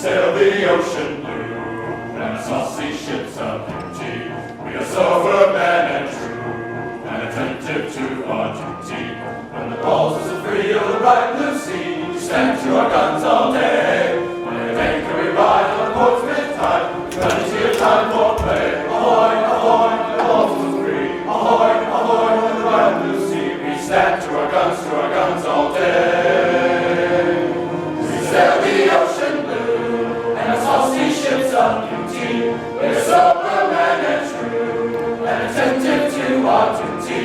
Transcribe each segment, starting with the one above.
sail the ocean blue, and the saucy ships of beauty. We are sober men and true, and attentive to our duty. When the balls are so free of the bright blue sea, we stand to our guns all day. When at anchor we ride on the Portsmouth tide, plenty of time for play. Ahoy, ahoy, the balls are so free. Ahoy, ahoy, on the bright blue sea, we stand to our guns all day. We sail the ocean blue, and the saucy ships of beauty. We're sober men and true, and attentive to our duty.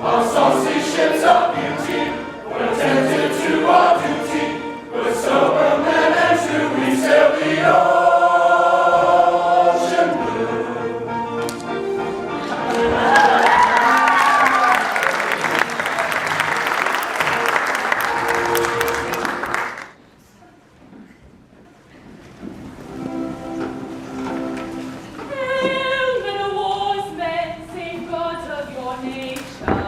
Our saucy ships of beauty, we're attentive to our duty. We're sober men and true, we sail the ocean blue. Hail, men of wars, men, save gods of your nation.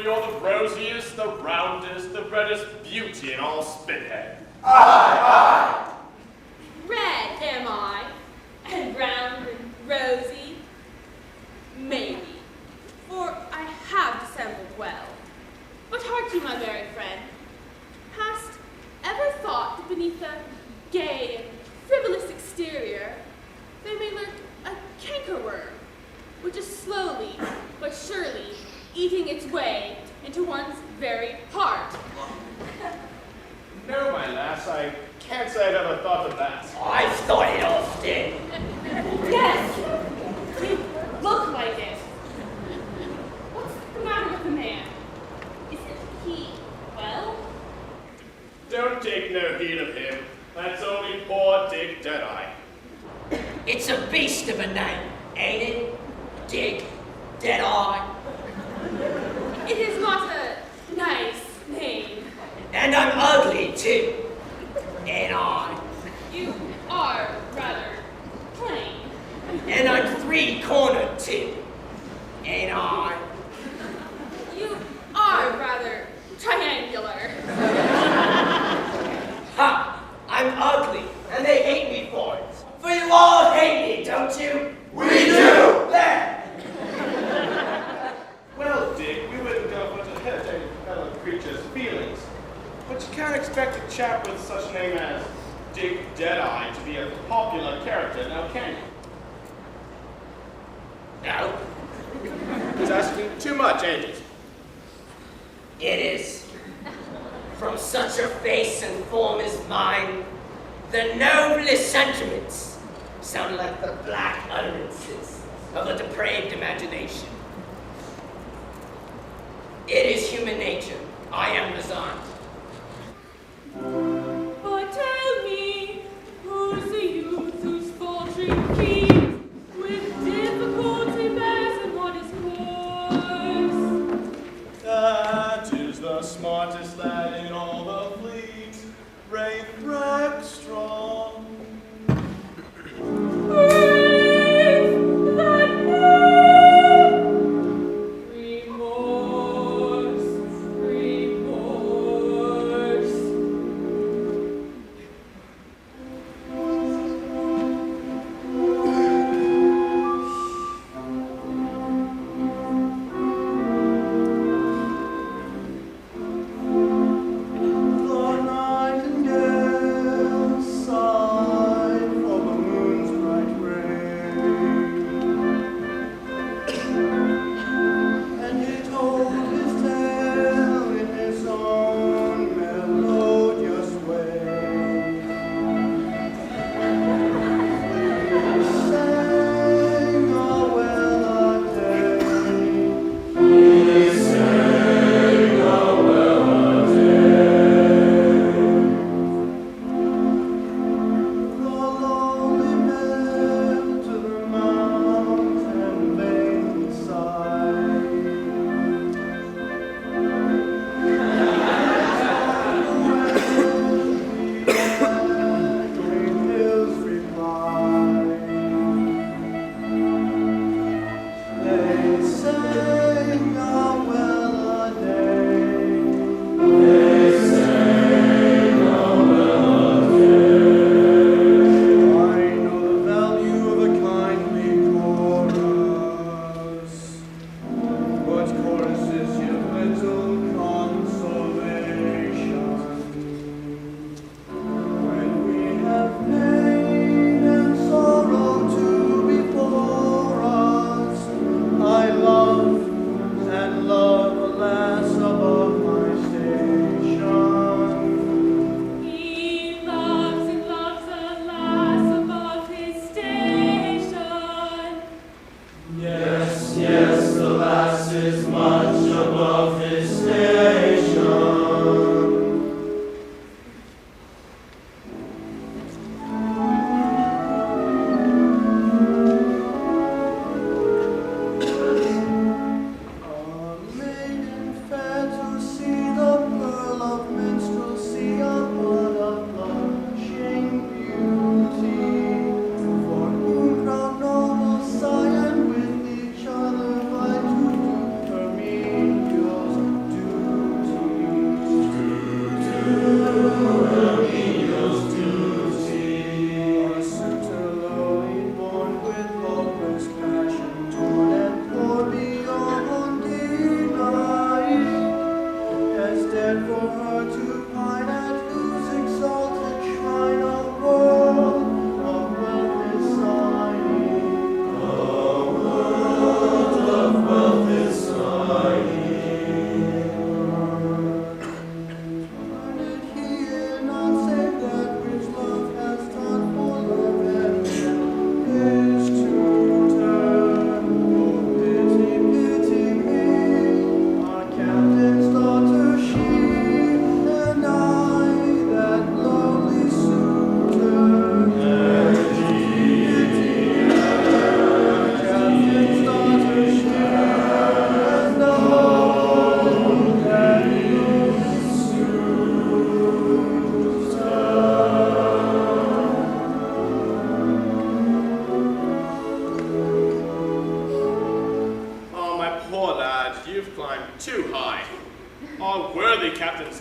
you're the rosiest, the roundest, the reddest beauty in all Spithead. Aye, Red am I, and round and rosy? Maybe, for I have dissembled well. But hark you, my very friend, hast ever thought that beneath a gay and frivolous exterior there may lurk a cankerworm, which is slowly but surely eating its way into one's very heart? No, my lass, I can't say I've ever thought of that. I've thought it often. Yes, they look like it. What's the matter with the man? Isn't he well? Don't take no heed of him. That's only poor Dick Deadeye. It's a beast of a name, ain't it? Dick Deadeye. It is not a nice name. And I'm ugly too. And You are rather plain. And I'm three-cornered too. And You are rather triangular. Ha! I'm ugly, and they hate me for it. For you all hate me, don't you? We do! There! Well, Dick, we wouldn't go much ahead of any fellow creature's feelings. But you can't expect a chap with such a name as Dick Deadeye to be a popular character, now can you? No, It's asking too much, ain't it? it is. From such a face and form as mine, the noblest sentiments sound like the black utterances of a depraved imagination. It is human nature. I am resigned. But tell me, who's the youth whose faltering feet with difficulty bears and what is course? That is the smartest lad in all the fleet, Rafe Rackstrong.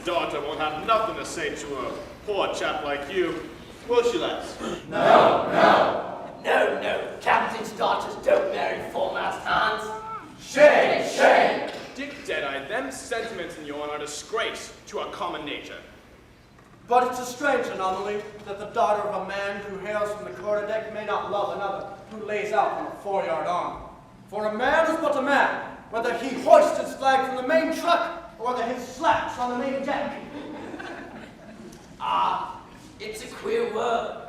daughter won't have nothing to say to a poor chap like you, will she, lads? No, no. No, no, captain's daughters don't marry foremast hands. Shame, shame. Dick Deadeye, them sentiments in yourn are a disgrace to our common nature. But it's a strange anomaly that the daughter of a man who hails from the quarterdeck may not love another who lays out on a foreyard arm. For a man is but a man, whether he hoists his flag from the main truck or whether his slaps on the main deck. Ah, it's a queer word.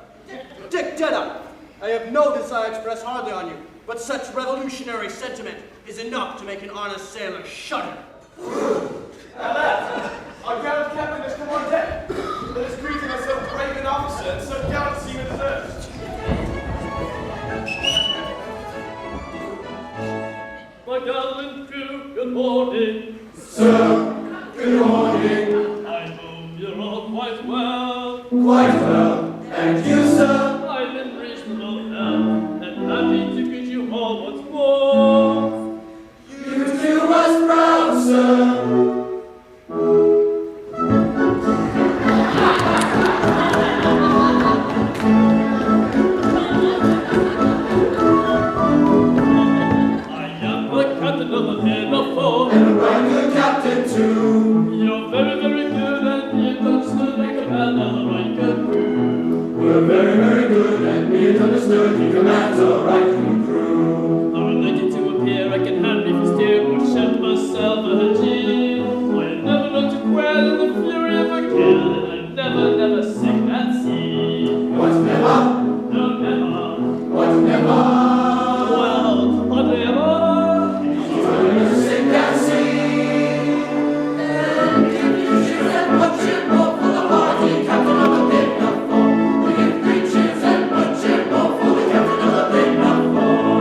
Dick Deadeye, I have no desire to press hardly on you, but such revolutionary sentiment is enough to make an honest sailor shudder. Now lads, our gallant captain has come on deck. Let us greet him as so brave an officer and so gallant a seaman deserves. My gallant crew, good morning. Sir, good morning. I hope you're all quite well. Quite well. And you, sir? I'm in reasonable health and happy to greet you all once more. You do us proud, sir. I am the captain of the Pinafore. And a right good captain, too. You're very, very good and you understood the command of the right good crew. We're very, very good, and be it understood, he commands a right good crew. Are ready to appear, I can hand me for steer, or shed myself a jeer. I am never known to quail in the fury of a gale, and I never, never sink at sea. What never? No, never. What never? Well, hardly ever. He's running to sink at sea. And if you should and watch him more for the hardy captain of the Pinafore. We give 3 cheers and watch him more for the captain of the Pinafore.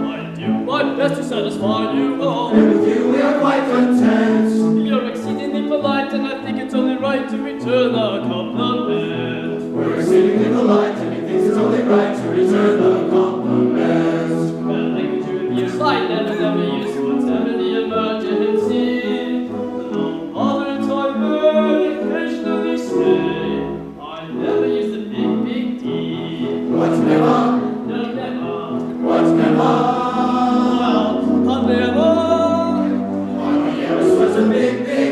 I do my best to satisfy you all. And with you we are quite content. You're exceedingly polite, and I think it's only right to return a compliment. We're exceedingly polite, and he thinks it's only right to return the compliment. Well, language reviews I never use whatever the emergency. Though other time may occasionally say, I never use the big D. What never? No, never. What never? Well, hardly ever. Yes, was a big deal.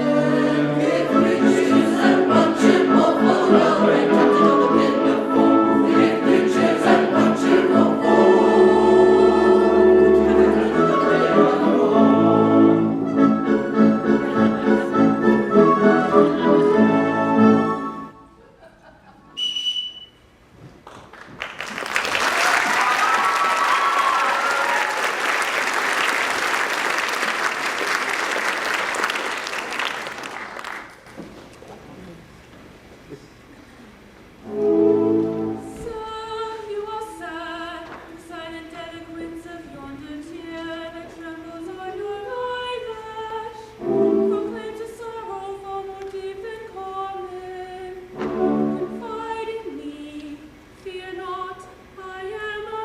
And big riches and much more for the railway captain of the Pinafore. Big riches and much more So you are sad, the silent eloquence of yonder tear that trembles on your eyelash, proclaims a sorrow far more deep than common. Confide in me, fear not, I am a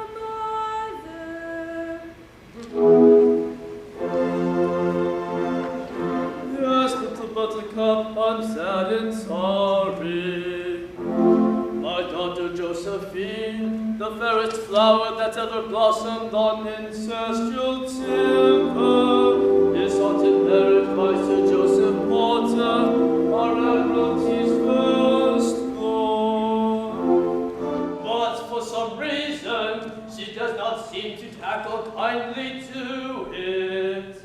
mother. Yes, little buttercup, I'm sad and sorry. My daughter Josephine, the fairest flower that ever blossomed on ancestral timber, is haunted married by Sir Joseph Porter, our Admiralty's firstborn. But for some reason, she does not seem to tackle kindly to it.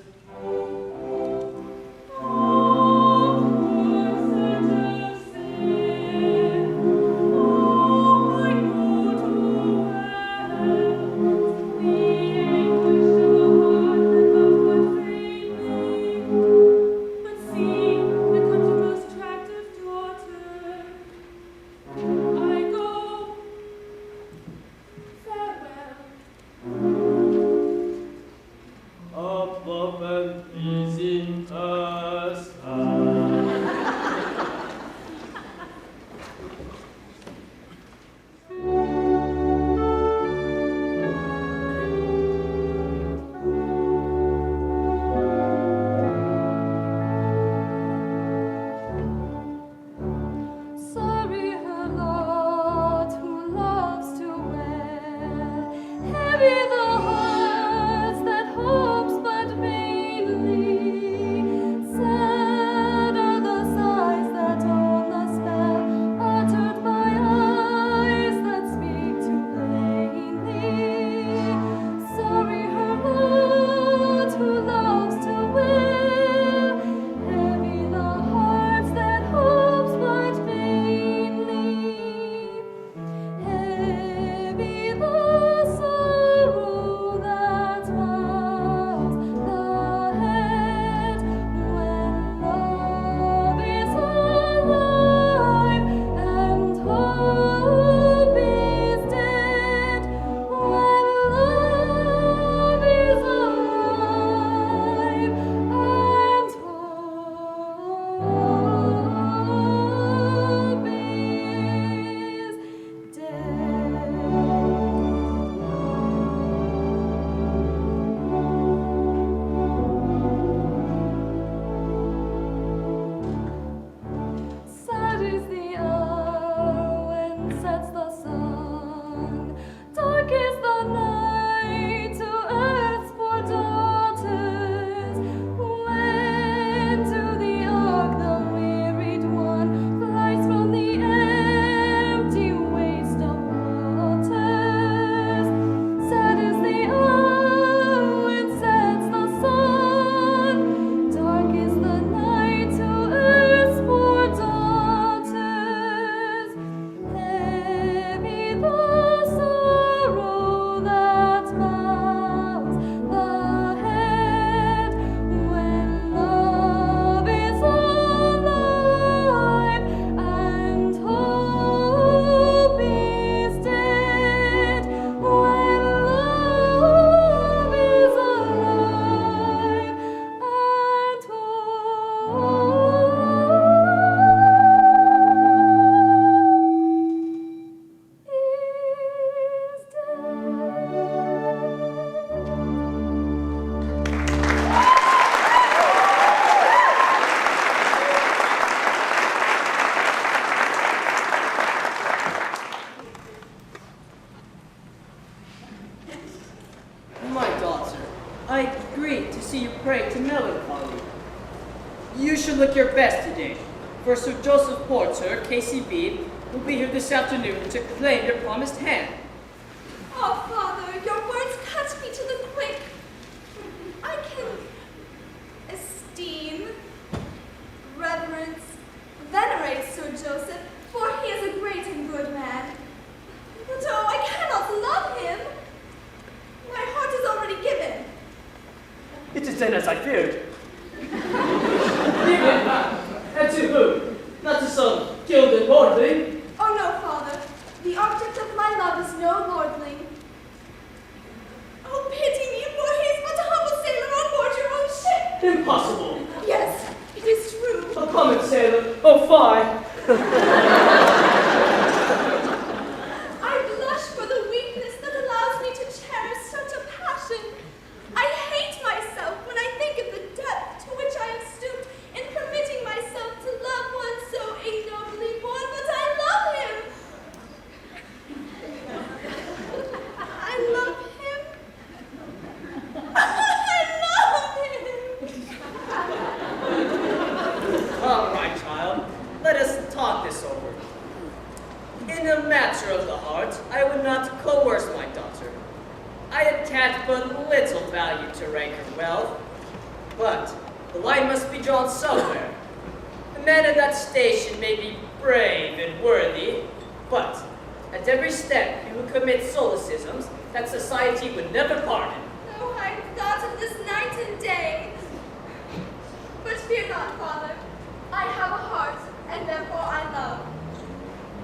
Up and pleasing us. You should look your best today, for Sir Joseph Porter, KCB, will be here this afternoon to claim your promised hand. Oh, Father, your words cut me to the quick. I can esteem, reverence, venerate Sir Joseph, for he is a great and good man. But oh, I cannot love him. My heart is already given. It is then as I feared. Given? And to whom? Not to some gilded lordling. Oh no, Father. The object of my love is no lordling. Oh, pity me, for he is but a humble sailor on board your own ship. Impossible. Yes, it is true. A common sailor. Oh, fie. I blush for the weakness that allows me to cherish such a passion. I hate myself when I think of the depth to which I have stooped in permitting myself to love one so ignobly born, but I love him. I love him. I love him. All right, child. Let us talk this over. In a matter of the heart, I would not coerce my daughter. I attach but little value to rank and wealth, but the line must be drawn somewhere. A man in that station may be brave and worthy, but at every step he will commit solecisms that society would never pardon. Oh, I thought of this night and day. But fear not, Father. I have a heart, and therefore I love.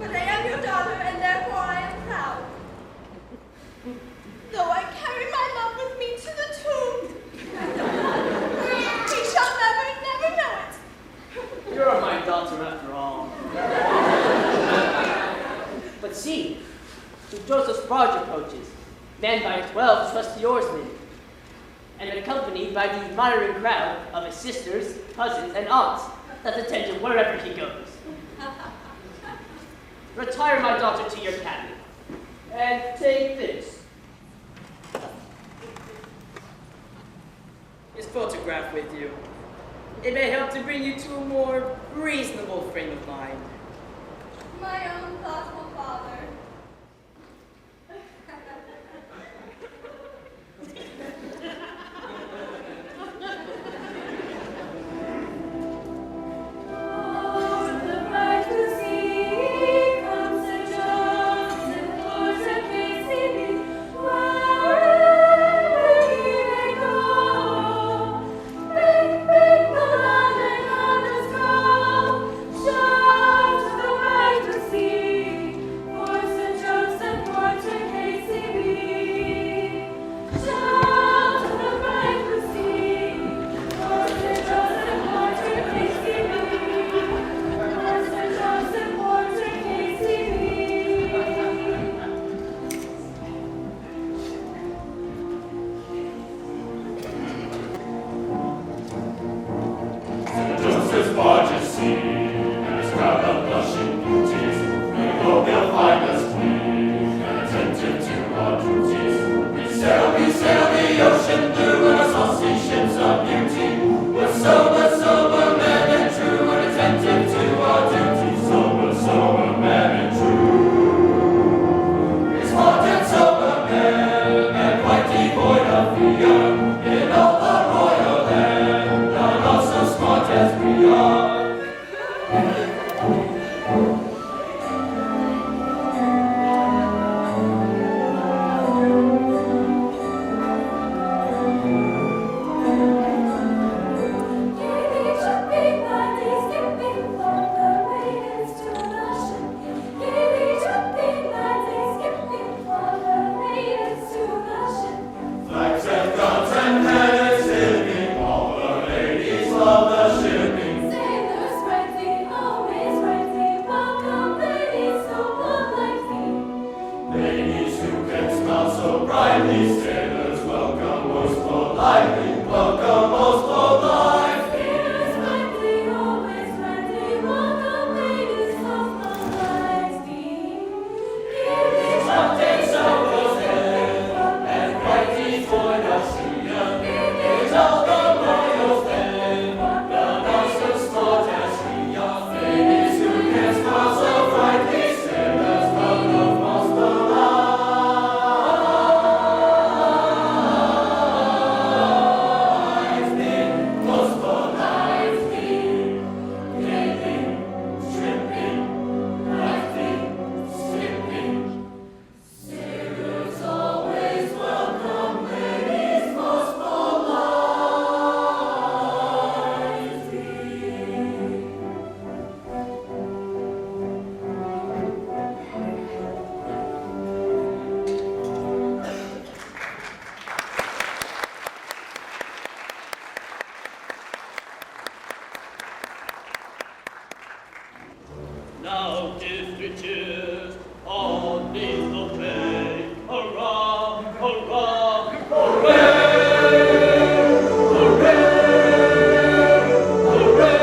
But I am your daughter, and therefore I am proud. Though I carry my love with me to the tomb. He shall never, never know it. You're my daughter after all. But see, Sir Joseph's barge approaches, manned by 12 trusty oarsmen, and accompanied by the admiring crowd of his sisters, cousins, and aunts that attend him wherever he goes. Retire my daughter to your cabin, and take this. His photograph with you. It may help to bring you to a more reasonable frame of mind. My own thoughtful father. Sailors spread the cheers, all neath the bay. Hurrah, hurrah, hooray! Hooray! Hooray!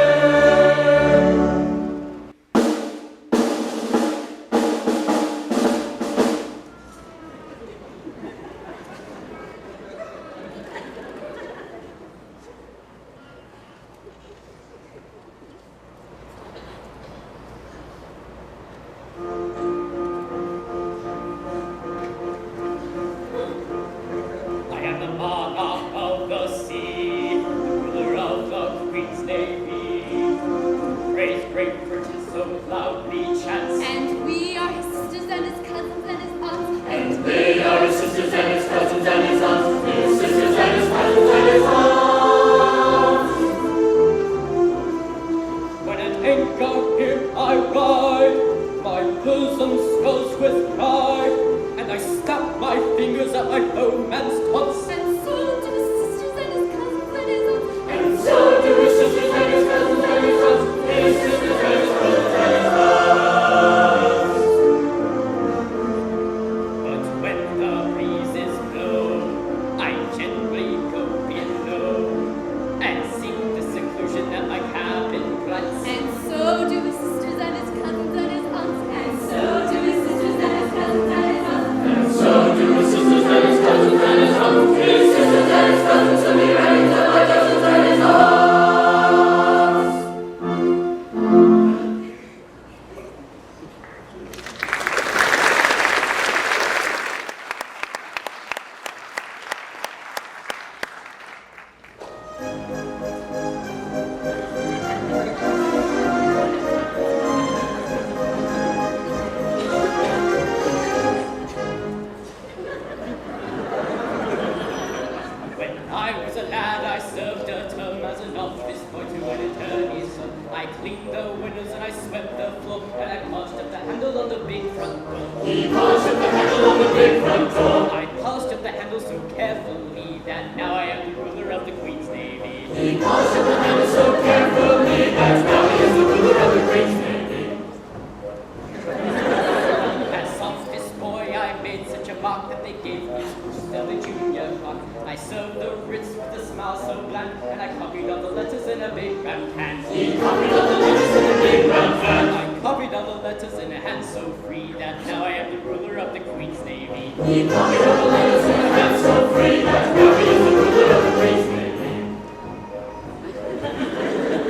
I am the monarch of the sea, the ruler of the Queen's Navy. Praise Great Britain so loudly chants. And we are his sisters and his cousins and his aunts. And they are his sisters and his cousins and his aunts. His sisters and his cousins and his aunts. When at anchor here I ride, my bosom swells with pride, and I snap my fingers at my foeman's taunts. And so do his sisters and his cousins and his aunts. And so do his sisters and his cousins and his aunts. His sisters and his cousins and his aunts. But when the breezes blow, I gently go below, and seek the seclusion that my cabin grants. And so do his sisters and his cousins and his aunts. And so do his sisters and his cousins and his aunts. And so do his sisters and his cousins and his aunts. His sisters and his cousins to be ready to my cousins and his aunts. When I was a lad, I served a term as an office boy to an attorney's son. I cleaned the windows and I swept the floor, and I polished up the handle on the big front door. He polished up the handle on the big front door. I polished up the handle so carefully that now I am the ruler of the Queen's Navy. He polished up the handle so carefully that now he is the ruler of the Queen's Navy. As softest boy, I made such a mock that they gave me still the junior clock. I served the writs with a smile so bland, and I copied all the letters in a big round can. He copied all the letters in a big round fan. I copied all the letters in a hand so free that now I am the ruler of the Queen's Navy. He copied all the letters in a hand so free that now he is the ruler of the Queen's Navy.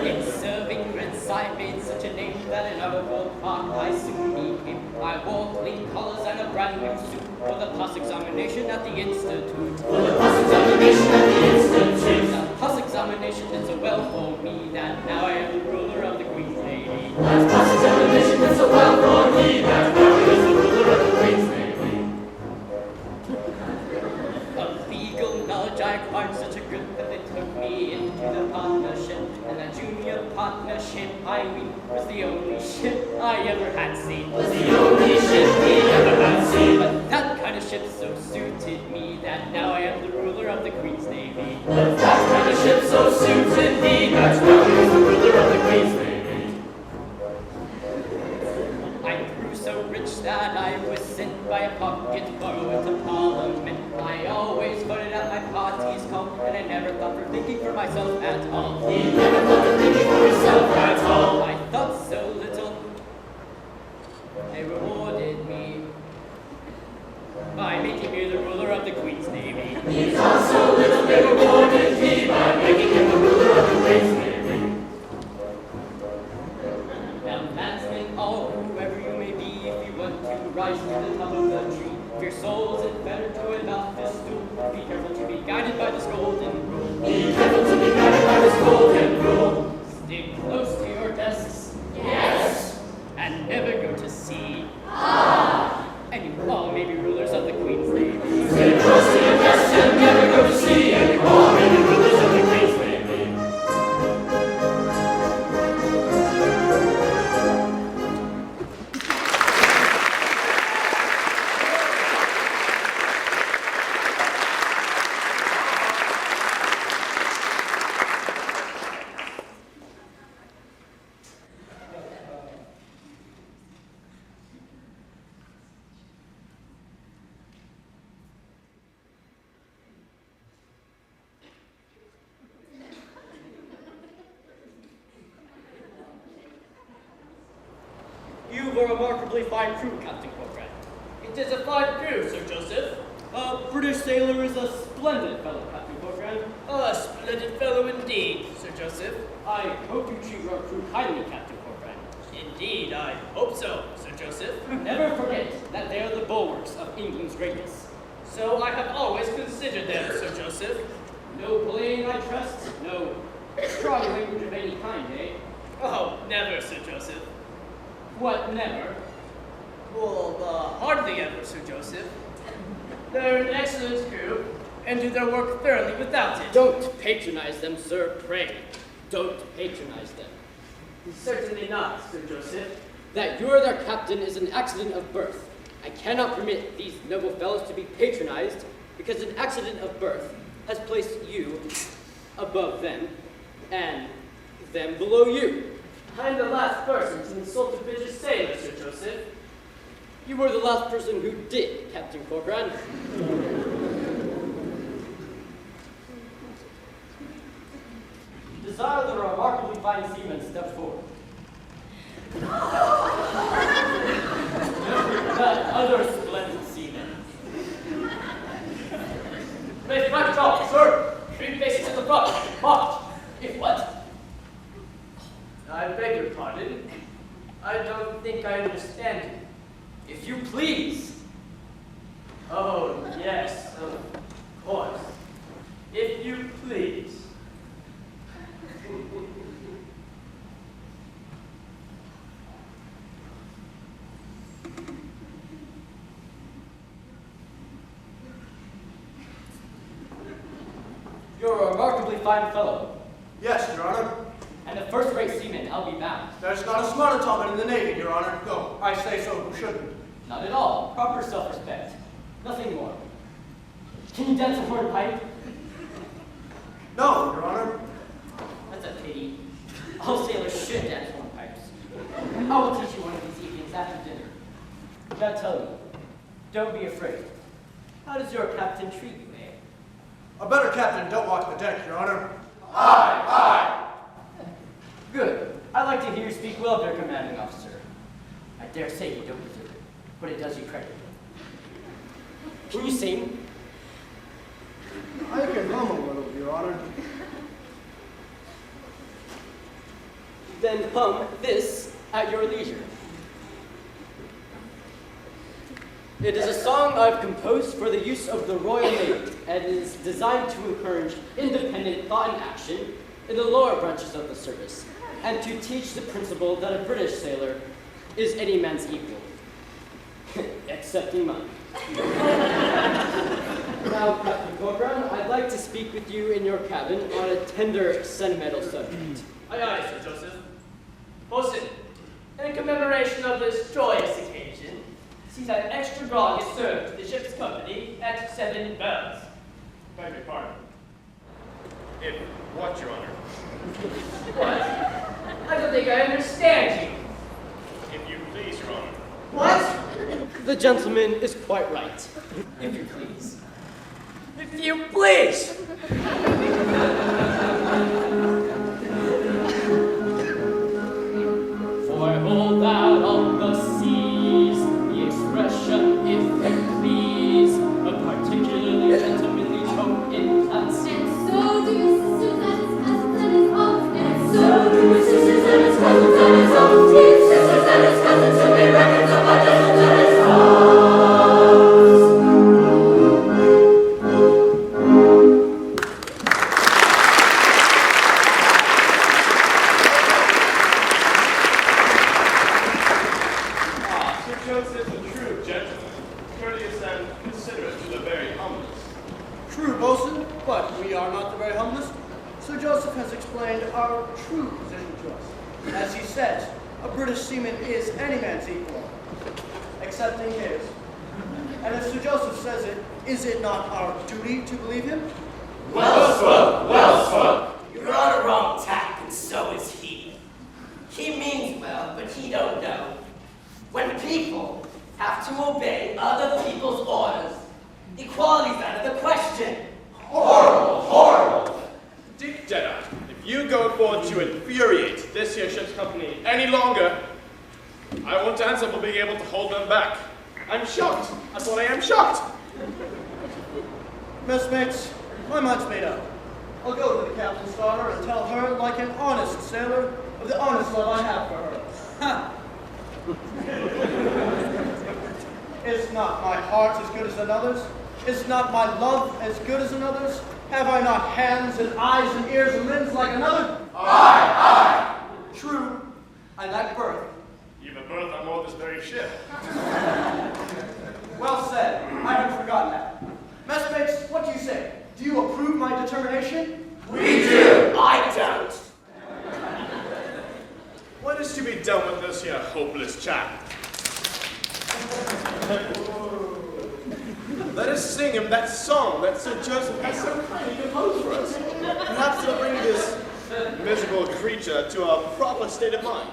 In serving writs, I made such a name that in our world park I soon became. I wore clean collars and a brand new suit for the past examination at the Institute. For the past examination at the Institute. The past examination did so well for me that now I am the ruler of the Queen's Navy. That past examination did so well for me that now he is the ruler of the Queen's Navy. Of legal knowledge I acquired such a good that they took me into the partnership. And that junior partnership, I mean, was the only ship I ever had seen. Was the only ship he ever had seen. But that kind of ship so suited me that now I am the ruler of the Queen's Navy. But that kind of ship so suited me that now he is the ruler of the Queen's Navy. I grew so rich that I was sent by a pocket borrower to Parliament. I always voted at my party's call, and I never thought for thinking for myself at all. He never thought of thinking for himself at all. I thought so little. They rewarded me by making me the ruler of the Queen's Navy. He thought so little they rewarded me by making him the ruler of the Queen's Navy. Now, landsmen, all whoever you may be, if you want to rise to the top of the tree, if your soul's it better to an office stool, be careful to be guided by this golden rule. Be careful to be guided by this golden rule. Stick close to your desks. Yes. And never go to sea. Ah! And you all may be rulers of the Queen's Navy. Stay close to your desks and never go to sea, and you all may be rulers of the Queen's Navy. You've a remarkably fine crew, Captain Corcoran. It is a fine crew, Sir Joseph. A British sailor is a splendid fellow, Captain Corcoran. A splendid fellow indeed, Sir Joseph. I hope you treat your crew kindly, Captain Corcoran. Indeed, I hope so, Sir Joseph. Never forget that they are the bulwarks of England's greatness. So I have always considered them, Sir Joseph. No bullying, I trust. No strong language of any kind, eh? Oh, never, Sir Joseph. What, never? Well, hardly ever, Sir Joseph. They're an excellent crew, and do their work thoroughly without it. Don't patronize them, sir, pray. Don't patronize them. Certainly not, Sir Joseph. That you're their captain is an accident of birth. I cannot permit these noble fellows to be patronized because an accident of birth has placed you above them and them below you. I'm the last person to insult a British sailor, Sir Joseph. You were the last person who did, Captain Corcoran. Desire the remarkably fine seaman step forward. That other splendid seaman. Make right off, sir. 3 paces to the front. March. If what? I beg your pardon. I don't think I understand you. If you please. Oh, yes, of course. If you please. You're a remarkably fine fellow, Yes, Your Honor. and a first-rate seaman, I'll be bound. There's not a smarter topman in the Navy, Your Honor. No, I say so who shouldn't. Not at all. Proper self-respect. Nothing more. Can you dance a hornpipe? No, Your Honor. That's a pity. All sailors should dance hornpipes. I will teach you one of these evenings after dinner. Now tell me, don't be afraid. How does your captain treat you, eh? A better captain don't walk the deck, Your Honor. Good. I'd like to hear you speak well of your commanding officer. I dare say you don't deserve it, but it does you credit. Can you sing? I can hum a little, Your Honor. Then hum this at your leisure. It is a song I've composed for the use of the Royal Navy and is designed to encourage independent thought and action in the lower branches of the service and to teach the principle that a British sailor is any man's equal, excepting mine. Now, Captain Corcoran, I'd like to speak with you in your cabin on a tender, sentimental subject. Aye, aye, Sir Joseph. Bosun, in commemoration of this joyous occasion, see that extra grog is served to the ship's company at 7 bells. Beg your pardon. If what, Your Honor? What? I don't think I understand you. If you please, Your Honor. What? The gentleman is quite right, if you please. If you please. For hold out on the seas, the expression, if you please, a particularly gentlemanly trope in class. And so do your sisters and his cousins and his aunts, and so do your sisters and his cousins and his aunts, his sisters and his cousins who be reckoned of our dozens and his aunts. Sir Joseph, a true gentleman, courteous and considerate to the very humblest. True, Bosun, but we are not the very humblest. Sir Joseph has explained our true position to us. As he says, a British seaman is any man's equal, excepting his. And if Sir Joseph says it, is it not our duty to believe him? Well spoke, well spoke. You're on a wrong tack, and so is he. He means well, but he don't know. When people have to obey other people's orders, equality's out of the question. Horrible, horrible. Dick Deadeye, if you go forth to infuriate this here ship's company any longer, I won't answer for being able to hold them back. I'm shocked. That's what I am, shocked. Messmates, my mind's made up. I'll go to the captain's daughter and tell her, like an honest sailor, of the honest love I have for her. Ha! Is not my heart as good as another's? Is not my love as good as another's? Have I not hands and eyes and ears and limbs like another? Aye, True, I lack birth. You've a berth on board this very ship. Well said. I haven't forgotten that. Messmates, what do you say? Do you approve my determination? We do. I don't. What is to be done with this here hopeless chap? Let us sing him that song that Sir Joseph has so kindly composed for us. Perhaps it'll bring this miserable creature to a proper state of mind.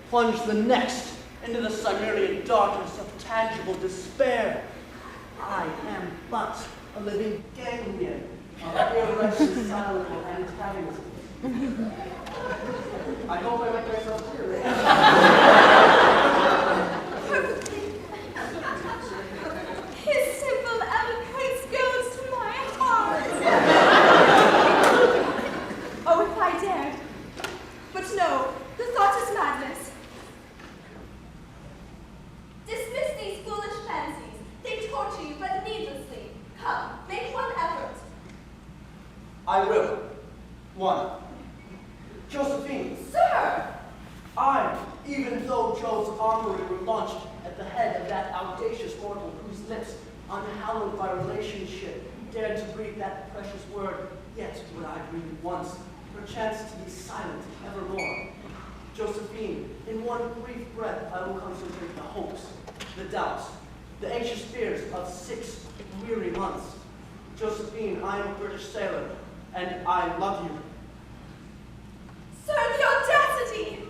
plunge the next into the Cimmerian darkness of tangible despair. I am but a living ganglion of irreconcilable antagonism. I hope I make myself clear. Perfectly. His simple eloquence goes to my heart. Oh, if I dared. But no, the thought is madness. Dismiss these foolish fancies. They torture you, but needlessly. Come, make one effort. I will. One. Josephine. Sir! I, even though Jove's armory were launched at the head of that audacious mortal whose lips, unhallowed by relationship, dared to breathe that precious word, yet would I breathe once, perchance to be silent evermore. Josephine, in one brief breath I will concentrate the hopes, the doubts, the anxious fears of 6 weary months. Josephine, I am a British sailor, and I love you. Sir, the audacity!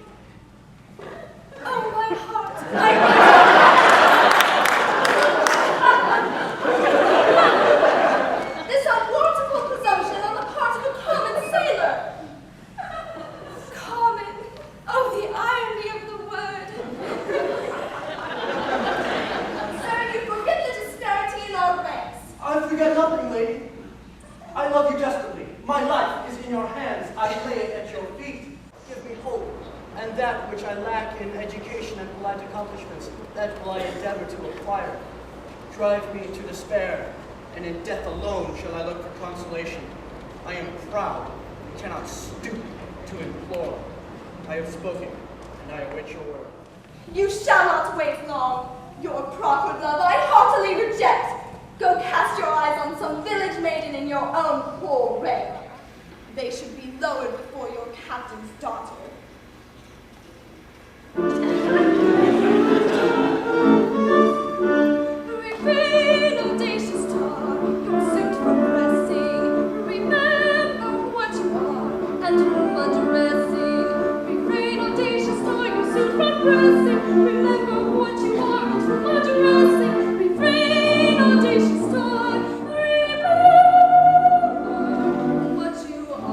Oh, my heart! This unwarrantable presumption on the part of a common sailor! Common! Oh, the irony of the word! Sir, you forget the disparity in our ranks. I forget nothing, lady. I love you desperately. My life is in your hands. I lay it at your feet. Give me hope, and that which I lack in education and polite accomplishments, that will I endeavor to acquire. Drive me to despair, and in death alone shall I look for consolation. I am proud and cannot stoop to implore. I have spoken, and I await your word. You shall not wait long. Your proffered love I heartily reject. Go cast your eyes on some village maiden in your own poor rank. They should be lowered before your captain's daughter. Refrain, audacious star, consumed from pressing. Remember what you are, and whom undressing. Refrain, audacious star, consumed from pressing. Remember what you are, and whom undressing. Refrain, audacious star, remember what you are.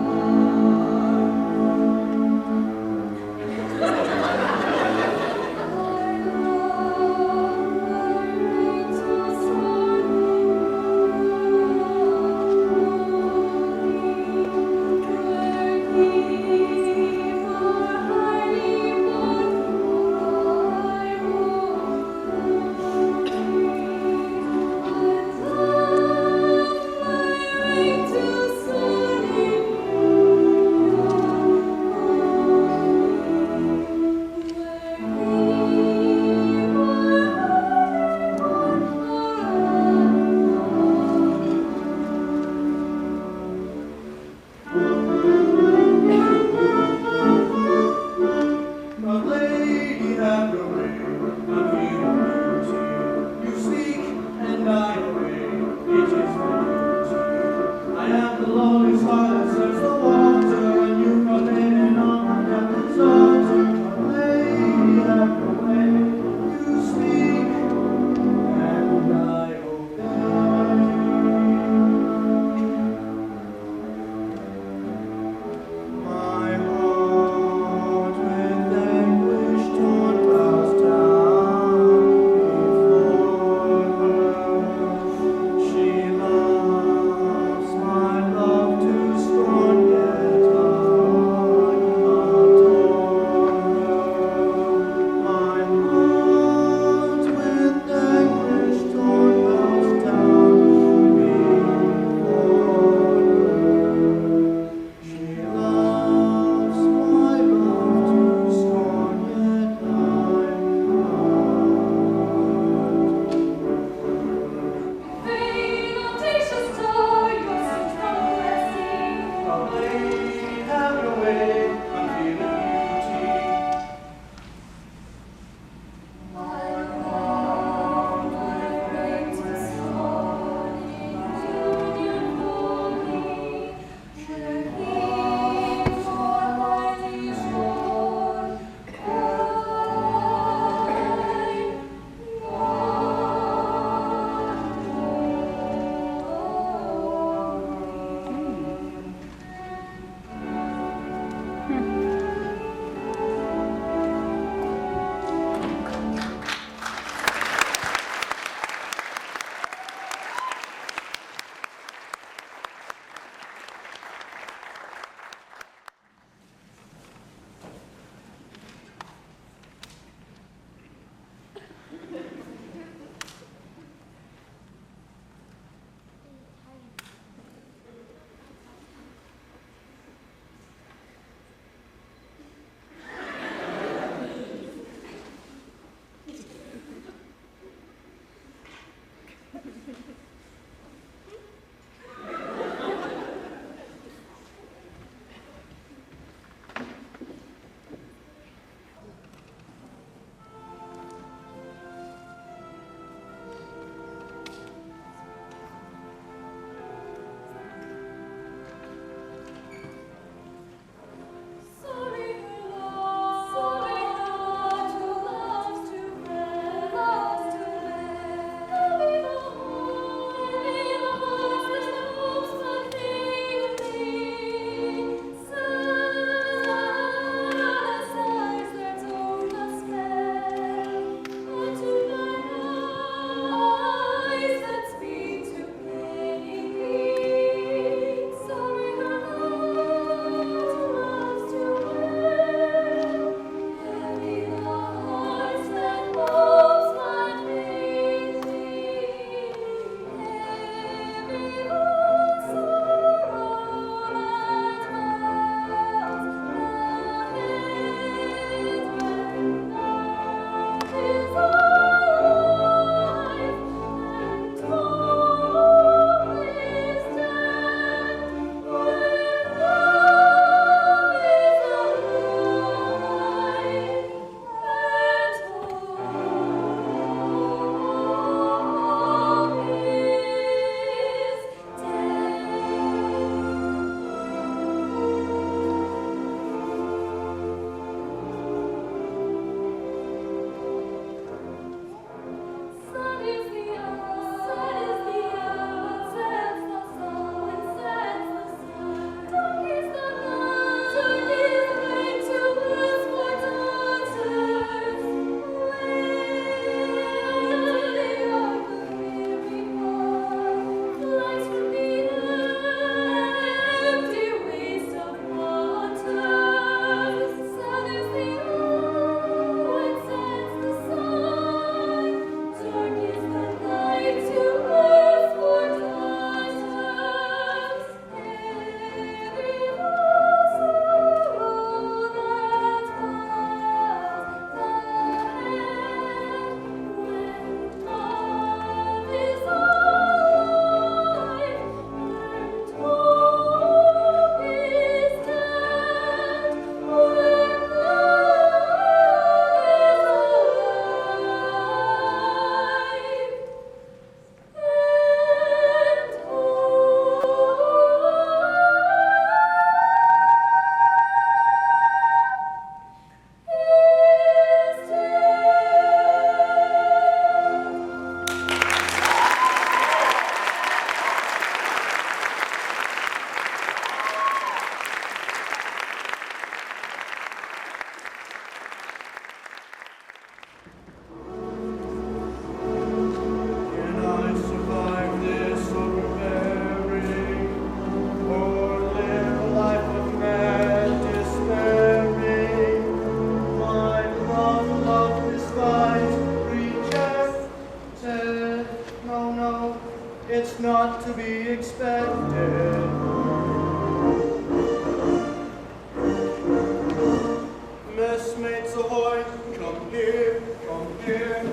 messmates ahoy, come here, come here.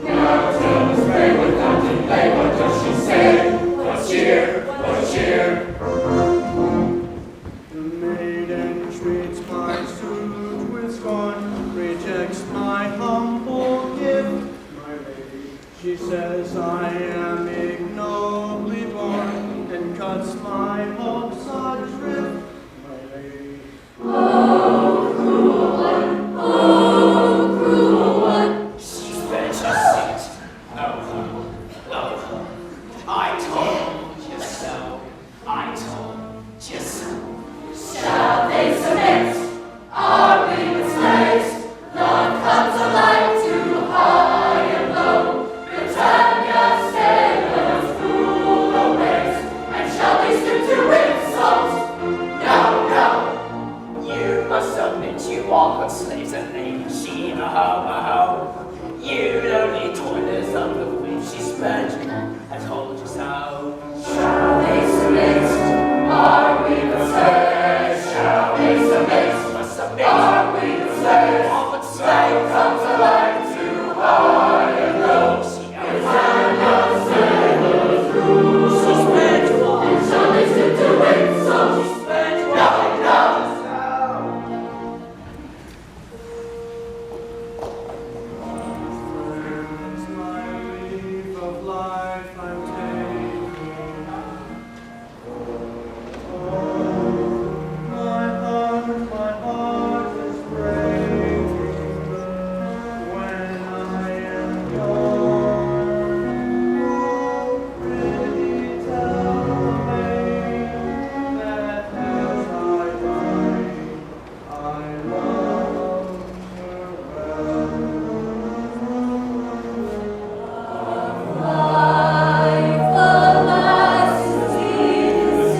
Now tell us, Ray, what down delay, what does she say? What cheer, what cheer? The maiden treats my suit with scorn, rejects my humble gift. My lady, she says I am ignobly born, and cuts my hopes adrift. My lady, She's vicious. Oh, I told you so. I told you so. Shall they submit? Are we the slaves? Love comes alike to high and low. Britannia sailors rule the waves. And shall they stoop to insult? No, no. You must submit, you are but slaves and ladies. She a ho. You lonely toilers of the whip she spurned you. I told you so. Shall they submit? Are we the slaves? Shall they submit? Must submit. Are we the slaves? All but Love slaves. comes alike to high and low. Britannia sailors rule the waves. And shall they stoop to insult? No, no. friends, my leave of life I'm taking. My heart is breaking when I am gone. Oh, pretty tell me that as I die, I love her well. Life, alas, is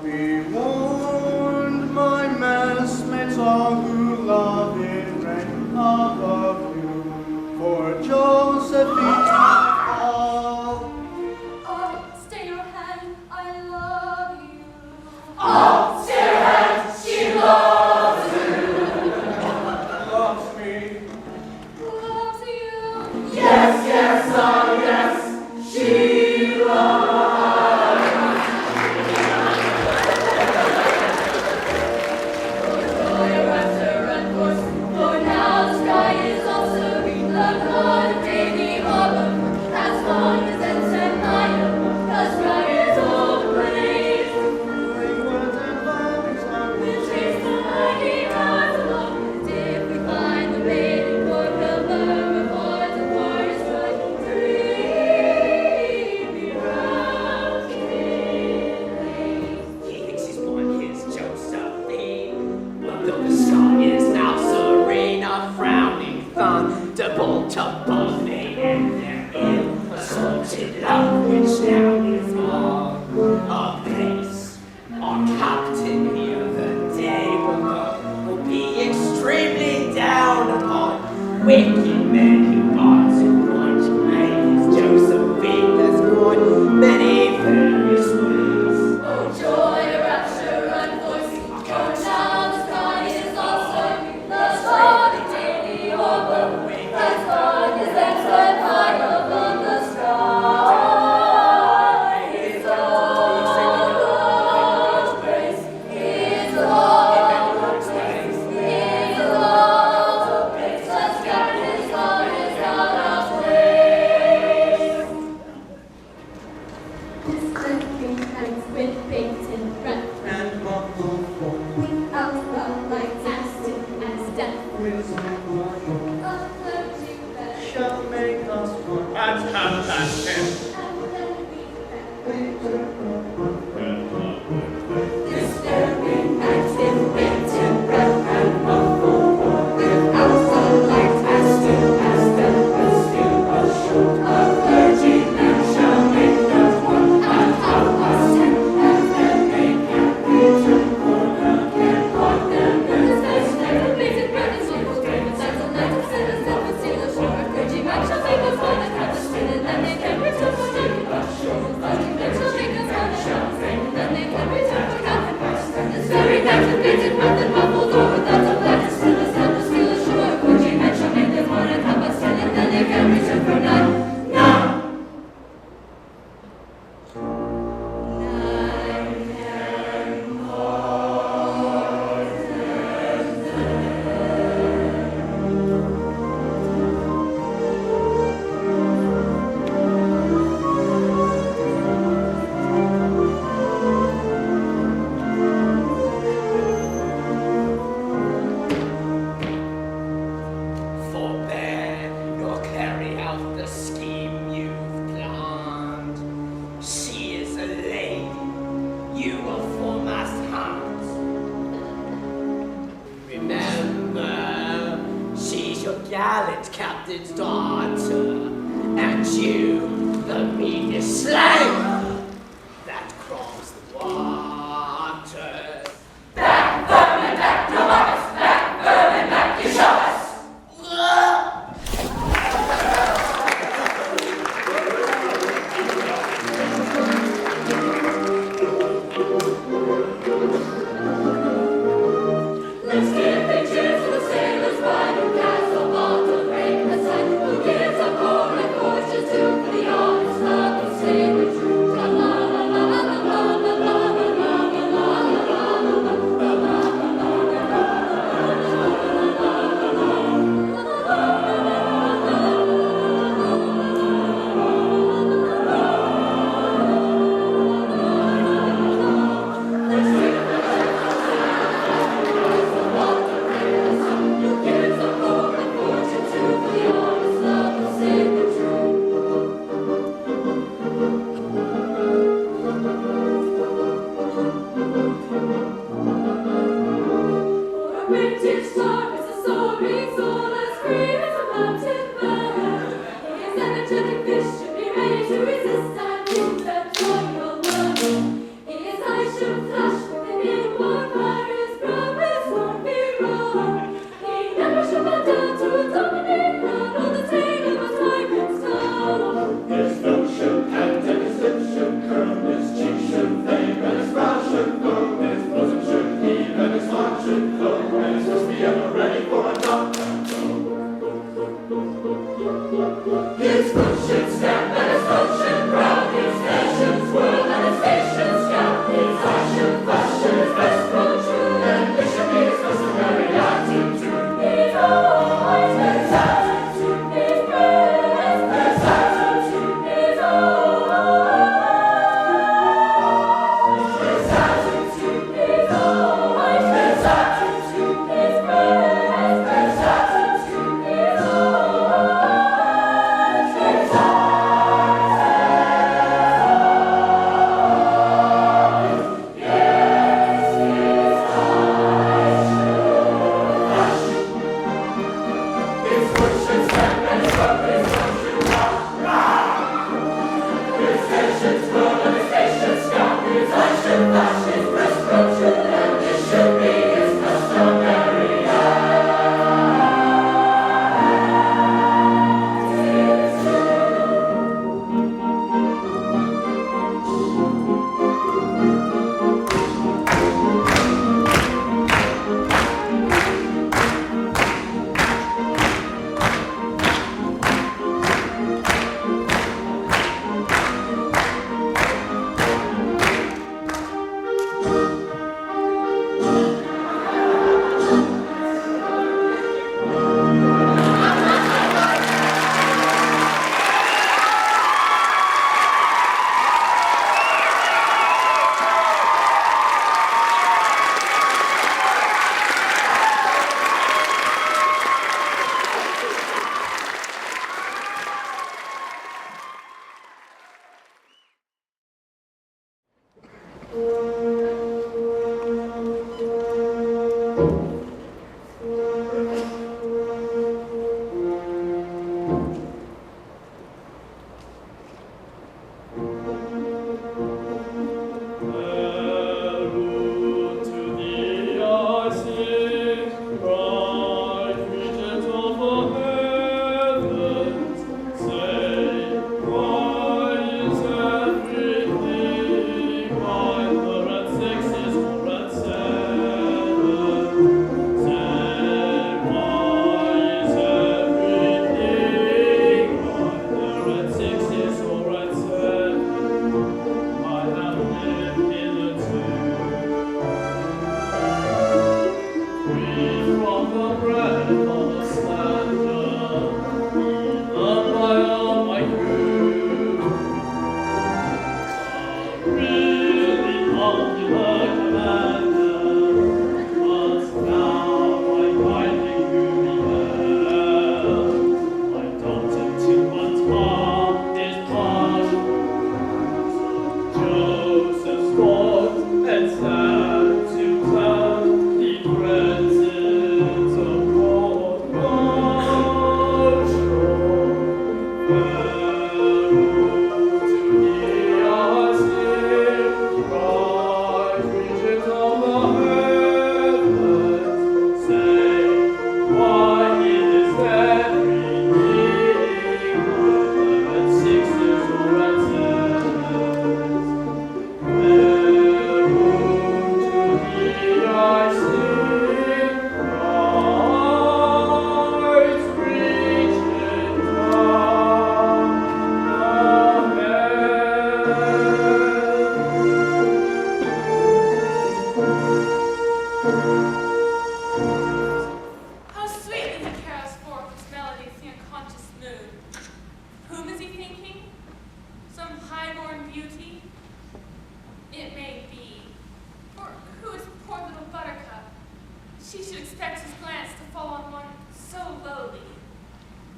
Be warned, my messmates, all who love in rank above you, for Josephine all. Oh, stay your hand, I love you. Oh, dear hand, she loves Loves me. Loves you. Yes, yes, oh yes, she loves. For your rapture and force, for now the sky is also green. The blood of daily autumn, as long as it's at night, the sky is all ablaze. Language and valleys are We chase the mighty clouds along, and if we find the maiden port, we'll burn before the war is run. Dreamy round He thinks he's born his Josephine. But though the sky is now serene, a frowning thunderbolt above me, and there is a salted love which now is all a place. Our captain here the day will be extremely down upon wicked men who are to want to make his Josephine that's gone many various ways. Oh, joy, rapture, and force, for now the sky is also green. The sky of daily autumn, as long as it's set high above the sky. Is all God's grace, is all God's grace, is all grace. The sky is out of place. This living hangs with painted breath, and muffled form. without the light as still as death. A clergy bed, Shall make us one. At 10:30. and then we This very night is painted red and muffled without gallant captain's daughter, and you, the meanest slave that crawls the water. Back, vermin, back, you mock us. Back, vermin, back, you show us. Let's give pictures to the sailors by the castle vault to break the sight. Who gives up corn and fortune to for the honest love and stay the truth. La la la la la la la la la la Who gives up corn and fortune to for the honest love and stay the truth. For a British star is a soaring soul as free as a mountain bird. His energetic fish should be ready to resist and win the royal world. His eyes should flash with an inward fire. His progress won't be wrong. He never should bow down to a dominant crown or the tail of a tyrant's tongue. His throat should pant and his lips should curl, his cheek should flame and his brow should glow, his bosom should heave and his heart should glow, and his fist be ever ready for a knock and blow. His foot should stamp and his throat should growl, his head should swirl and his face should scowl, his eyes should flash and his best grow true, and this should be his customary attitude. His eyes, his attitude, his breath, his attitude, his eyes. His attitude, his eyes, his attitude, his breath, his attitude, his eyes, his His foot should stamp and his throat should growl, his head should swirl and his face should scowl, his eyes should flash, his breast grow true, and this should be his customary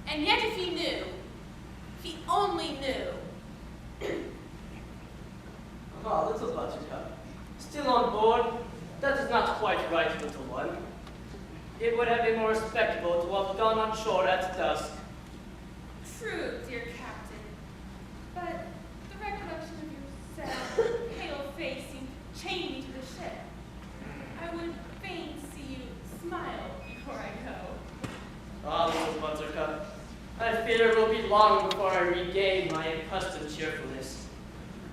And yet if he only knew. Ah, little Buttercup. Still on board? That is not quite right, little one. It would have been more respectable to have gone on shore at dusk. True, dear Captain. But the recollection of your sad, pale face seemed to chain me to the ship. I would fain see you smile before I go. Ah, little Buttercup. I fear it will be long before I regain my accustomed cheerfulness.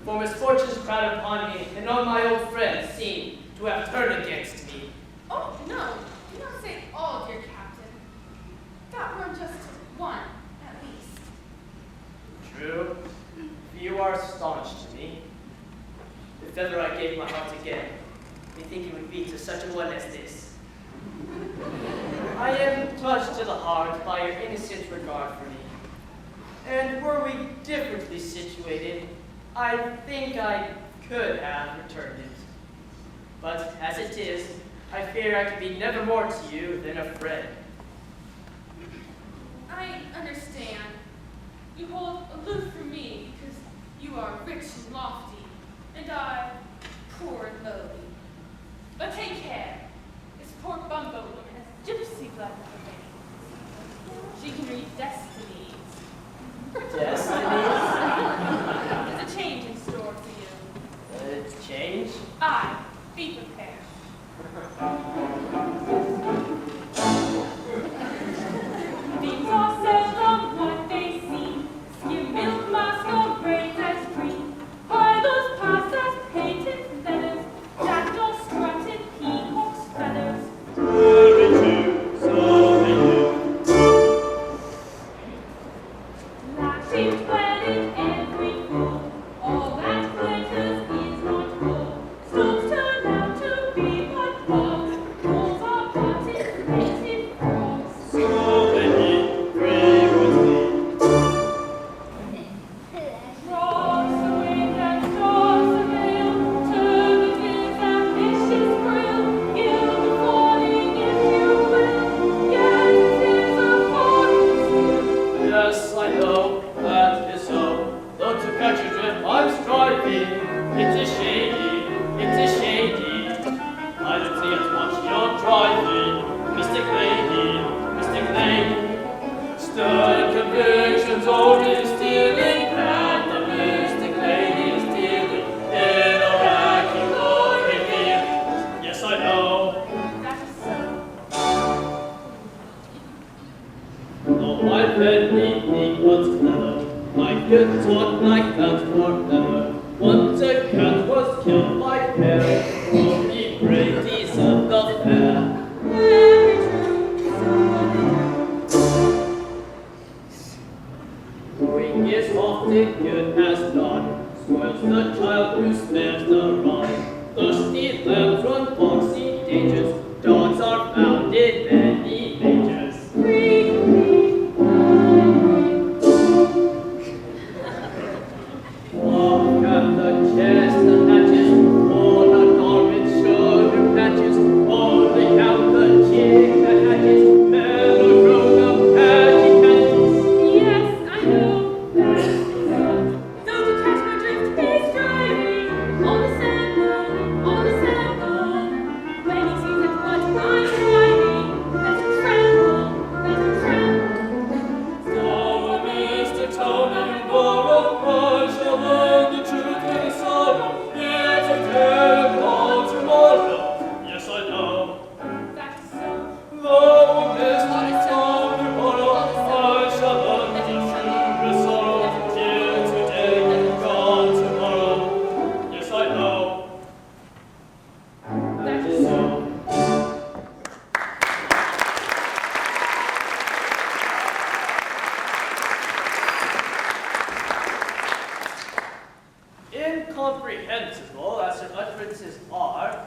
For misfortunes crowd upon me, and all my old friends seem to have turned against me. Oh, no. Do not say all, dear Captain. That were just one, at least. True. You are staunch to me. If ever I gave my heart again, I think it would be to such a one as this. I am touched to the heart by your innocent regard for me. And were we differently situated, I think I could have returned it. But as it is, I fear I can be never more to you than a friend. I understand. You hold aloof from me because you are rich and lofty, and I, poor and lowly. But take care. This poor bumbo woman has gypsy blood in her veins. She can read destinies. Destinies? There's a change in store for you. Change? Aye, be prepared. Things are seldom what they seem. Skim milk mask or braids as green. Harlows pass as painted feathers. Jackdaw strutted peacock's feathers. Very true, so they do. Latin well in every fold. All that glitters is not gold. Stones turn out to be but balls. Balls are but inflated frogs. So many frequently. Rocks the wind and stars the veil. Turbid ambitious frail. Gild the falling if you will. Yet it is a falling still. Yes, I know, that is so. Though to catch a drift I'm striving. It is shady, it is shady. I don't see it much you're driving. Mystic lady, mystic lady. Stern convictions only stealing, and the mystic lady is dealing in oracular reveal. Yes, I know. That is so. Though I've been eating what's clever, I could talk like that forever. Once a cat was killed by hair, for the Brady's of the fair. Very true, so Wing is often good as not, spoils the child who spares the rod. Thirsty lambs run foxy dangers, dogs are found in many dangers. Walk at the chest and hatches, all the garment sugar patches, only count the chick that hatches, mellow grown up patchy patches. yes, I know that is so. Though to catch my drift he's driving on the salmon, on the salmon. When he sees that what I'm driving, let him tremble, let him tremble. Oh, Mr. Tony Borrow, I shall learn the truth with sorrow. Here today, gone tomorrow. Yes, I know. That is so. Though Mr. Tony Borrow, I shall learn the truth with sorrow. Here today, gone tomorrow. Yes, I know. That is so. Incomprehensible as her utterances are,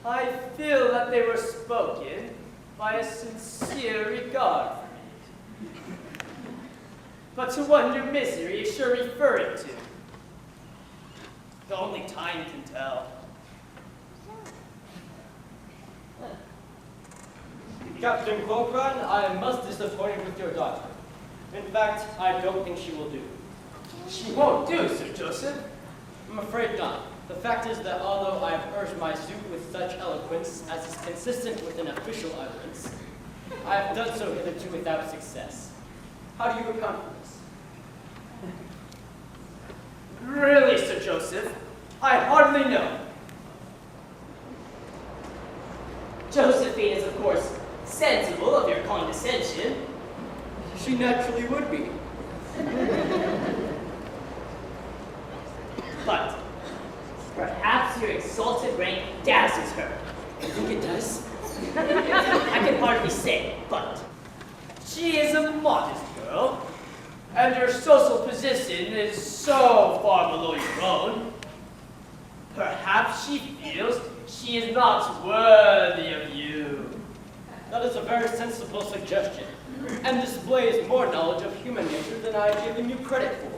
I feel that they were spoken by a sincere regard for me. But to what new misery is she referring to? Only time can tell. Captain Corcoran, I am most disappointed with your daughter. In fact, I don't think she will do. She won't do, Sir Joseph. I'm afraid not. The fact is that although I have urged my suit with such eloquence as is consistent with an official utterance, I have done so hitherto without success. How do you account for this? Really, Sir Joseph? I hardly know. Josephine is, of course, sensible of your condescension. She naturally would be. But perhaps your exalted rank dazzles her. I think it does. I can hardly say, but She is a modest girl, and your social position is so far below your own. Perhaps she feels she is not worthy of you. That is a very sensible suggestion, and displays more knowledge of human nature than I have given you credit for.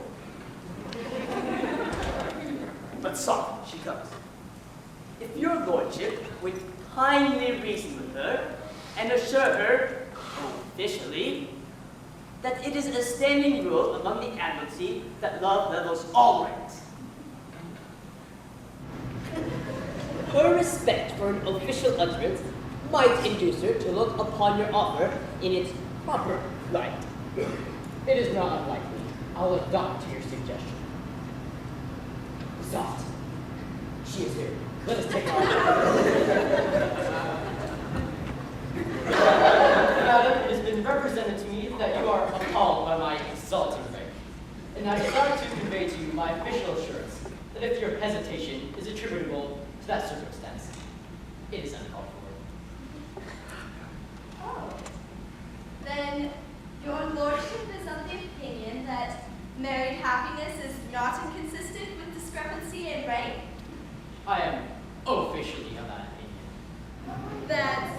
But soft, she comes. If your lordship would kindly reason with her and assure her, officially, that it is a standing rule among the Admiralty that love levels all ranks. her respect for an official utterance might induce her to look upon your offer in its proper light. It is not unlikely. I'll adopt your suggestion. Soft. She is here. Let us take her. Madam, it has been represented to me that you are appalled by my exalted rank, and I desire to convey to you my official assurance that if your hesitation is attributable to that circumstance, it is uncalled for. Oh. Then your lordship is of the opinion that married happiness is not inconsistent with discrepancy in rank? I am officially of that opinion. That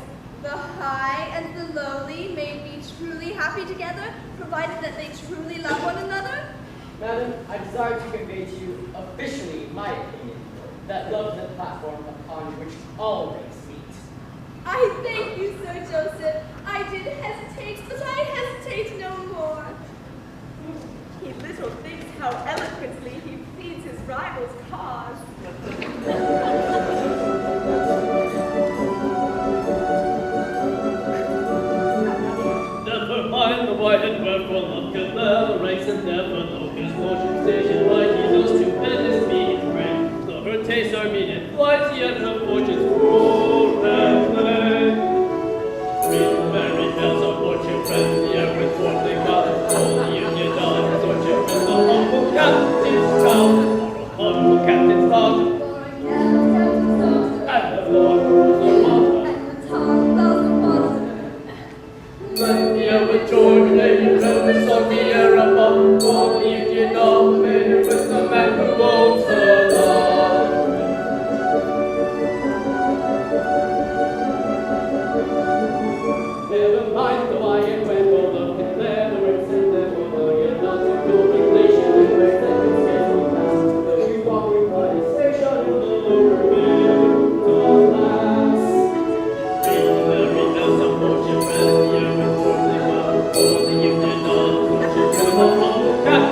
the high and the lowly may be truly happy together, provided that they truly love one another? Madam, I desire to convey to you officially my opinion that love is the platform upon which all ranks meet. I thank you, Sir Joseph. I did hesitate, but I hesitate no more. He little thinks how eloquently he pleads his rival's cause. Never mind the why and wherefore love can never ranks and never know his motion station right. He knows to bend his feet in rank. Though her tastes are mean and flighty and her fortunes cruel and plain. Read merry tales of fortune friends, the air with forth they got it. All the Union dollars, fortune friends, the humble captain's town. Or a humble captain's town. And the Lord rules the water. But here with George, Lady Rose, on the air above, all the Indian army with the man who owns the law. Never mind the why and wherefore love can never ranks and never will get lost in contemplation and ways that can scarcely pass. Though you occupy a station in the lower middle class. Read merry tales of fortune friends, the air with forth they got. All the Union dollars, fortune friends, the humble captain.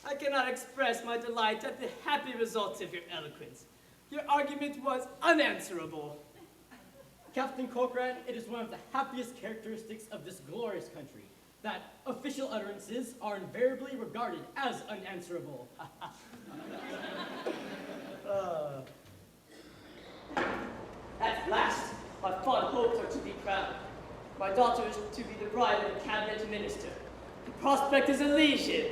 I cannot express my delight at the happy results of your eloquence. Your argument was unanswerable. Captain Corcoran, it is one of the happiest characteristics of this glorious country that official utterances are invariably regarded as unanswerable. At last, my fond hopes are to be crowned. My daughter is to be the bride of a cabinet minister. The prospect is Elysian.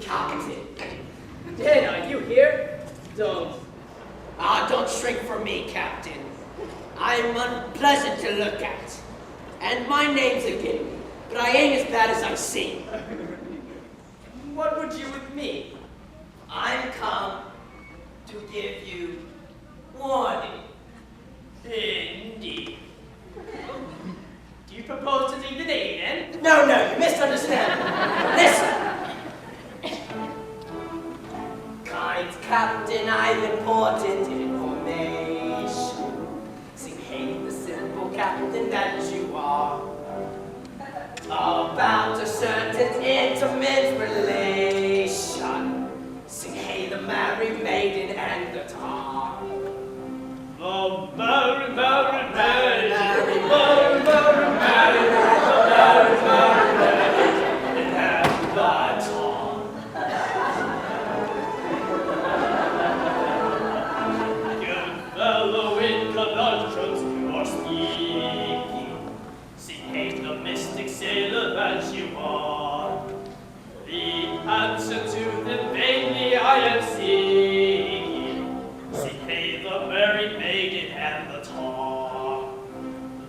Captain. Dan, are you here? Don't. Don't shrink from me, Captain. I'm unpleasant to look at. And my name's a Guinea, but I ain't as bad as I seem. What would you with me? I'm come to give you warning. Indeed. Do you propose to leave the Navy then? No, you misunderstand. Listen. Kind Captain, I've important information. See, hey, the simple captain that you are. About a certain intimate relation. See, hey, the married maiden and the tar. The merry, merry maiden, Merry, the merry, merry maiden, the merry, merry maiden, and the tar. Good fellow in conundrums you are speaking. See, hey, the mystic sailor that you are. The answer to the vainly I am seeking. See, hey, the merry maiden and the tar.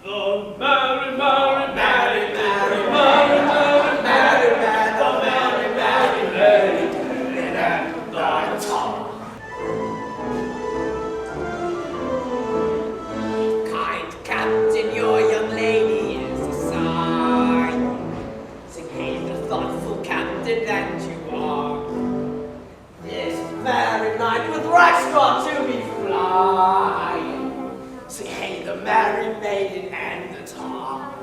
The merry, merry maiden, the merry, merry maiden, the merry, merry maiden, and the tar. Kind Captain, your young lady is a sign. Sing, hey, the thoughtful captain that you are. This very night with Rackstraw to be flying. Sing, hey, the merry maiden and the tar.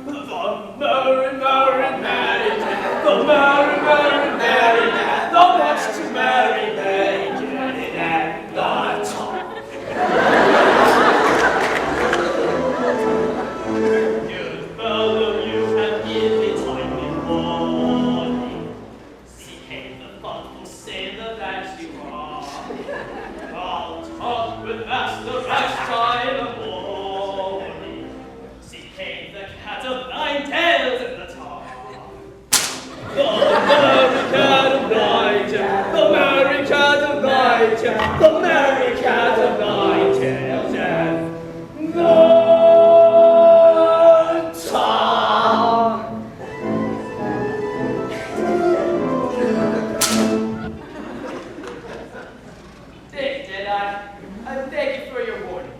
The merry, merry maiden, the merry, merry maiden, the much too merry maiden, and the tar. Good fellow, you have given timely warning. See, hey, the thoughtful sailor that you are. I'll talk with Master Rackstraw in the morning. See, hey, the cat of nine tails in the tar. The merry cat of nine tails, the merry cat of nine tails, the merry cat of nine tails, and the tar. Did I beg you for your warning.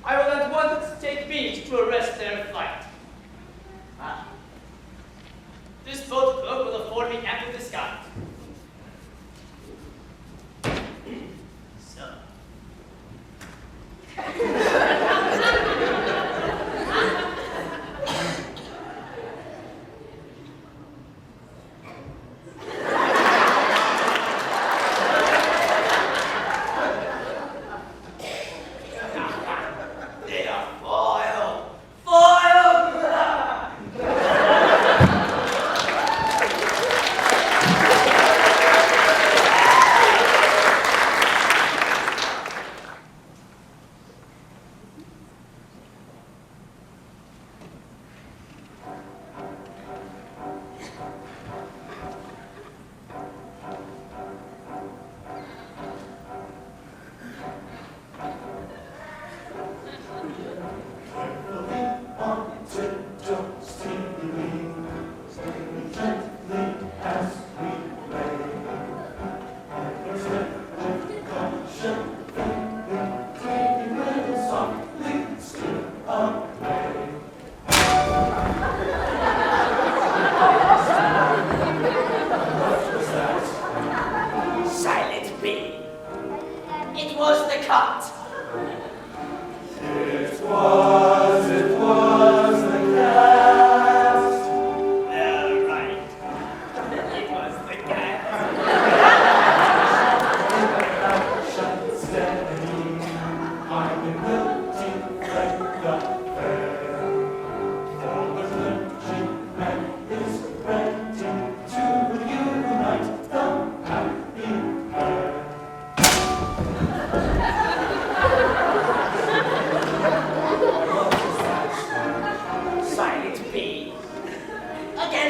I will at once take beach to arrest their flight. This boat cloak will afford me ample disguise. So. They are foiled.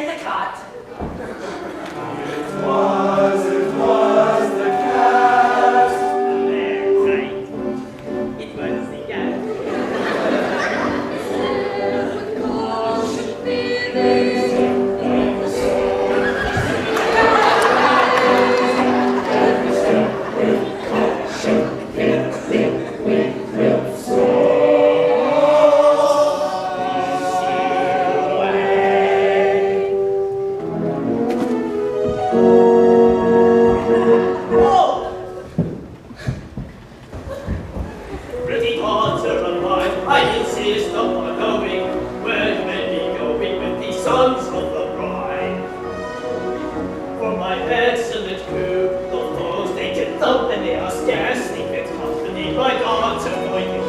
in the cot. It was the cat. There, right. It was the cat. Pretty daughter of mine, I insist upon knowing where you may be going with the sons of the bride. For my excellent crew, the foes they can thump and they are scarcely fit company. My daughter for you.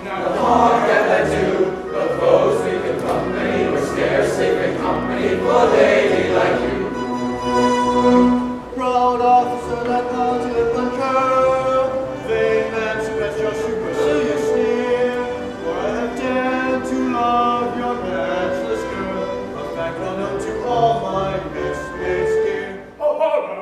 Now the hard that I do, the foes we can company, we're scarcely fit company for a lady like you. Proud officer that comes in control, vain man spreads your supercilious sneer. For I have dared to love your matchless girl, a fact well known to all my messmates dear. Oh, horror!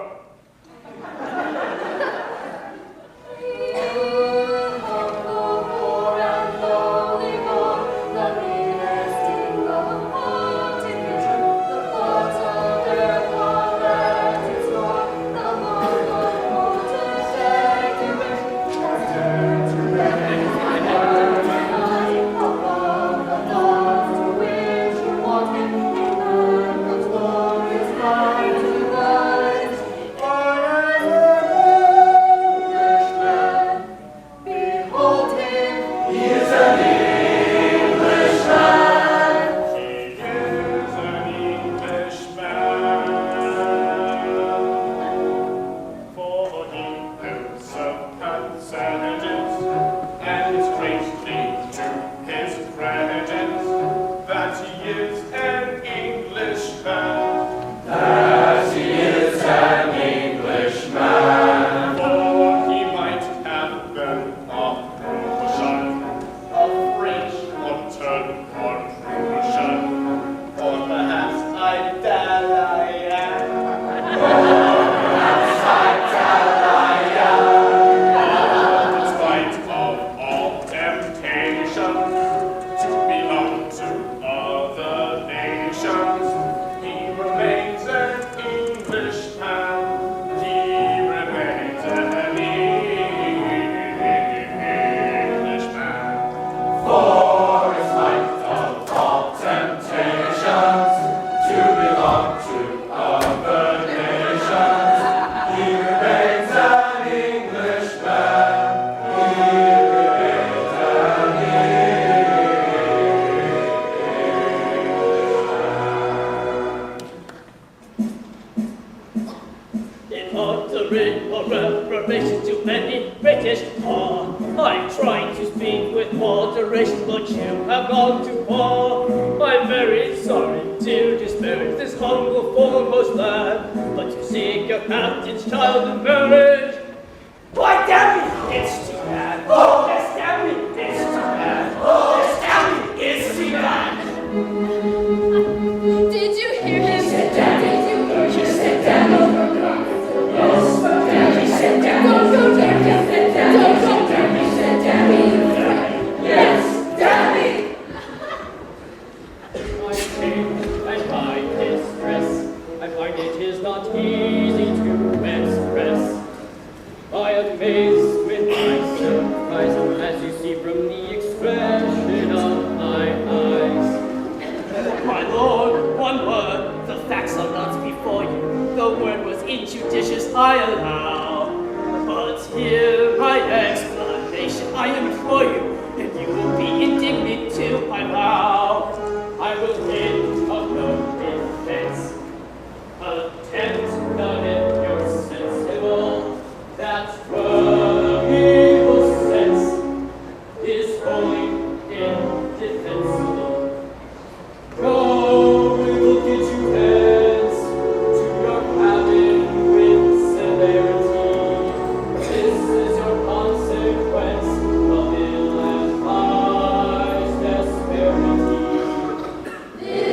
This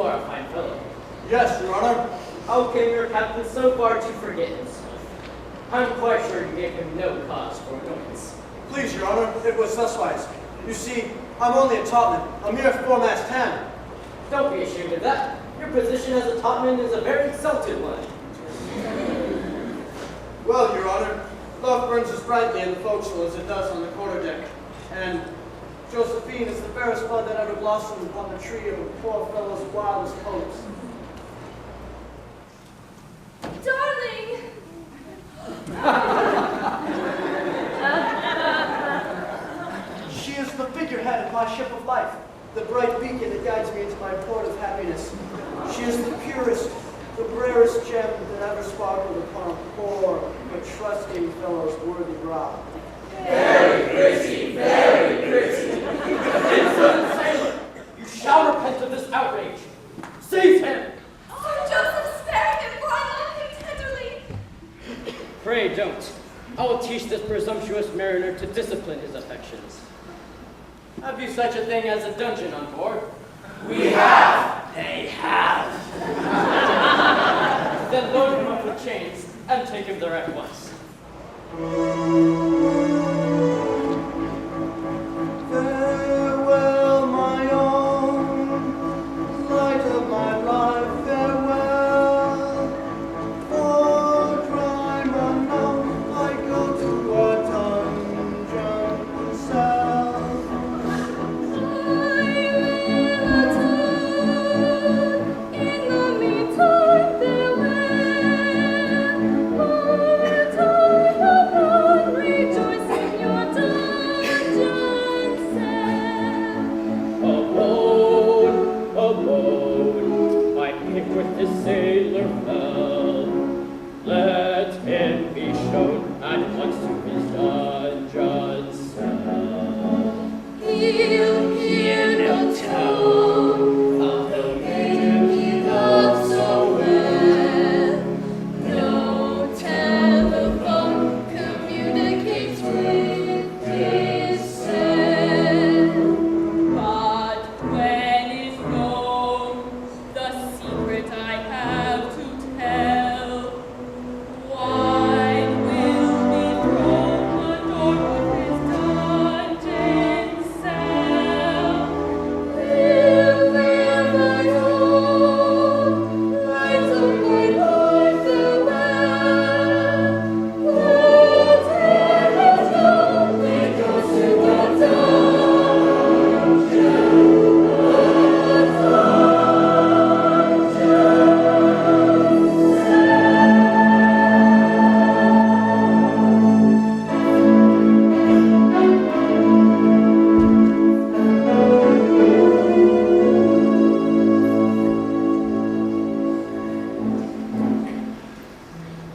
are a fine fellow. Yes, Your Honor. How came your captain so far to forget himself? I'm quite sure you gave him no cause for annoyance. Please, Your Honor, it was thuswise. You see, I'm only a topman, a mere foremast hand. Don't be ashamed of that. Your position as a topman is a very exalted one. Well, Your Honor, love burns as brightly in the forecastle as it does on the quarterdeck, and Josephine is the fairest bud that ever blossomed upon the tree of a poor fellow's wildest hopes. Darling! She is the figurehead of my ship of life, the bright beacon that guides me into my port of happiness. She is the purest, the rarest gem that ever sparkled upon a poor but trusting fellow's worthy brow. Very pretty, very pretty. Insolent sailor! You shall repent of this outrage. Seize him! Oh, Joseph, spare him, for I love him tenderly. Pray don't. I will teach this presumptuous mariner to discipline his affections. Have you such a thing as a dungeon on board? We have. They have. Then load him up with chains and take him there at once. Farewell, my own, light of my life, farewell. For crime unknown, I go to a dungeon cell. In the meantime, farewell. For time upon, rejoice in your dungeon cell. Abode, my pick with the sailor fell. Let him be shown at once to his dungeon cell. He'll hear no tone of the maiden he loves so well. No telephone communicates with his cell. But when is known the secret I have to tell, wide will be thrown the door of his dungeon cell. Live there, my own, light of my life, farewell. Let him lonely goes to a dungeon,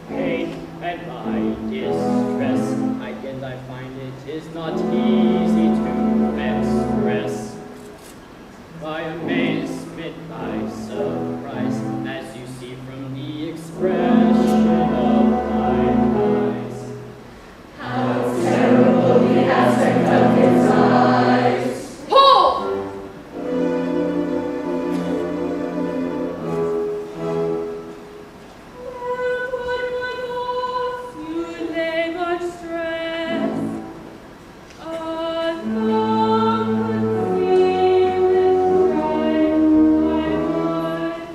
Pain and my distress, again I find it is not easy to express. By amazement, by surprise, as you see from the expression of my eyes. how terrible the aspect of his eyes. Hold! Wherefore, my boss, you lay much stress on the conceived and tried my mind.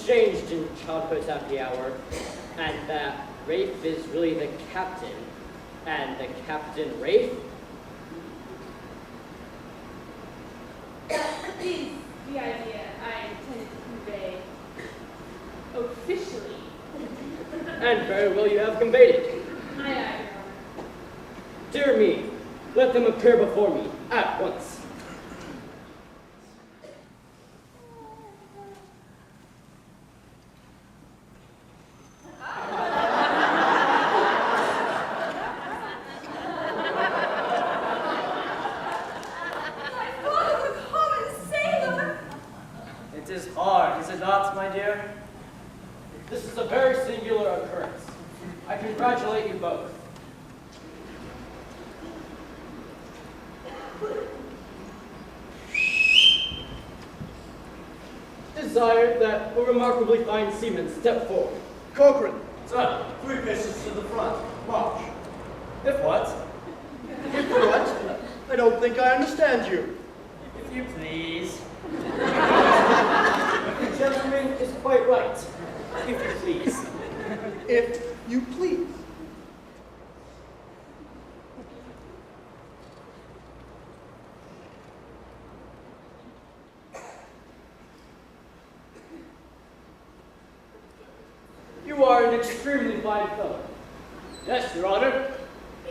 exchanged in childhood's happy hour, and that Rafe is really the captain, and the Captain Rafe? That is the idea I intended to convey officially. And very well you have conveyed it. Aye, aye, Your Honor. Dear me, let them appear before me at once. My father, the common sailor! It is hard, is it not, my dear? This is a very singular occurrence. I congratulate you both. Desired that a remarkably fine seaman step forward. Corcoran, Sir, 3 paces to the front. March. if what? If what? I don't think I understand you. If you please. The gentleman is quite right. If you please. If you please. You are an extremely fine fellow. Yes, Your Honor.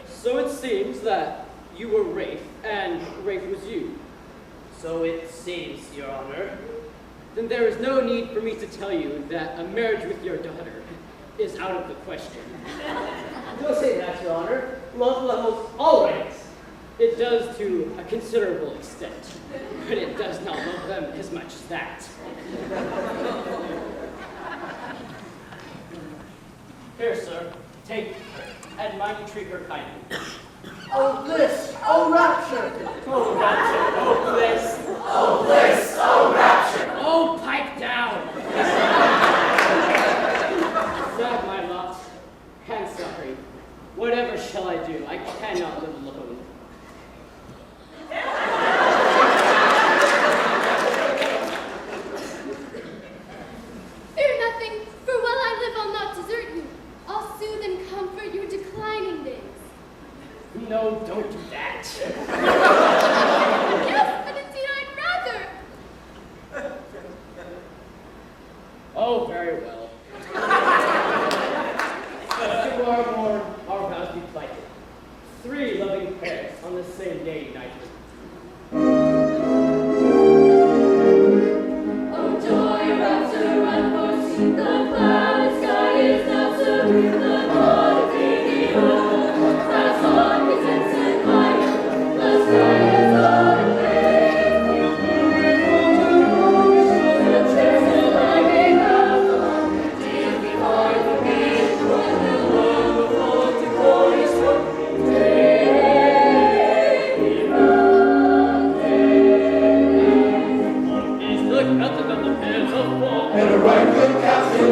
So it seems that you were Rafe, and Rafe was you. So it seems, Your Honor. Then there is no need for me to tell you that a marriage with your daughter is out of the question. Don't say that, Your Honor. Love levels all ranks. It does to a considerable extent, but it does not love them as much as that. Here, sir, take her, and mind you treat her kindly. Oh bliss! Oh rapture! Oh, rapture, oh, bliss. Oh bliss, oh rapture! Oh, pipe down! Sad my lot, and sorry. Whatever shall I do? I cannot live alone. Fear nothing, for while I live, I'll not desert you. I'll soothe and comfort your declining days. No, don't do that. Yes, but indeed I'd rather. Oh, very well. Tomorrow morn, our vows be plighted. 3 loving pairs on the same day united. Oh, joy, rapture, unforeseen, the clouded sky is now serene, the God of the earth has on his ensign high, the sky is our way. The church is flagging out along the deep behind the gate, when the world will fall to glorious one day. Is the captain of the pairs of four. And a right good captain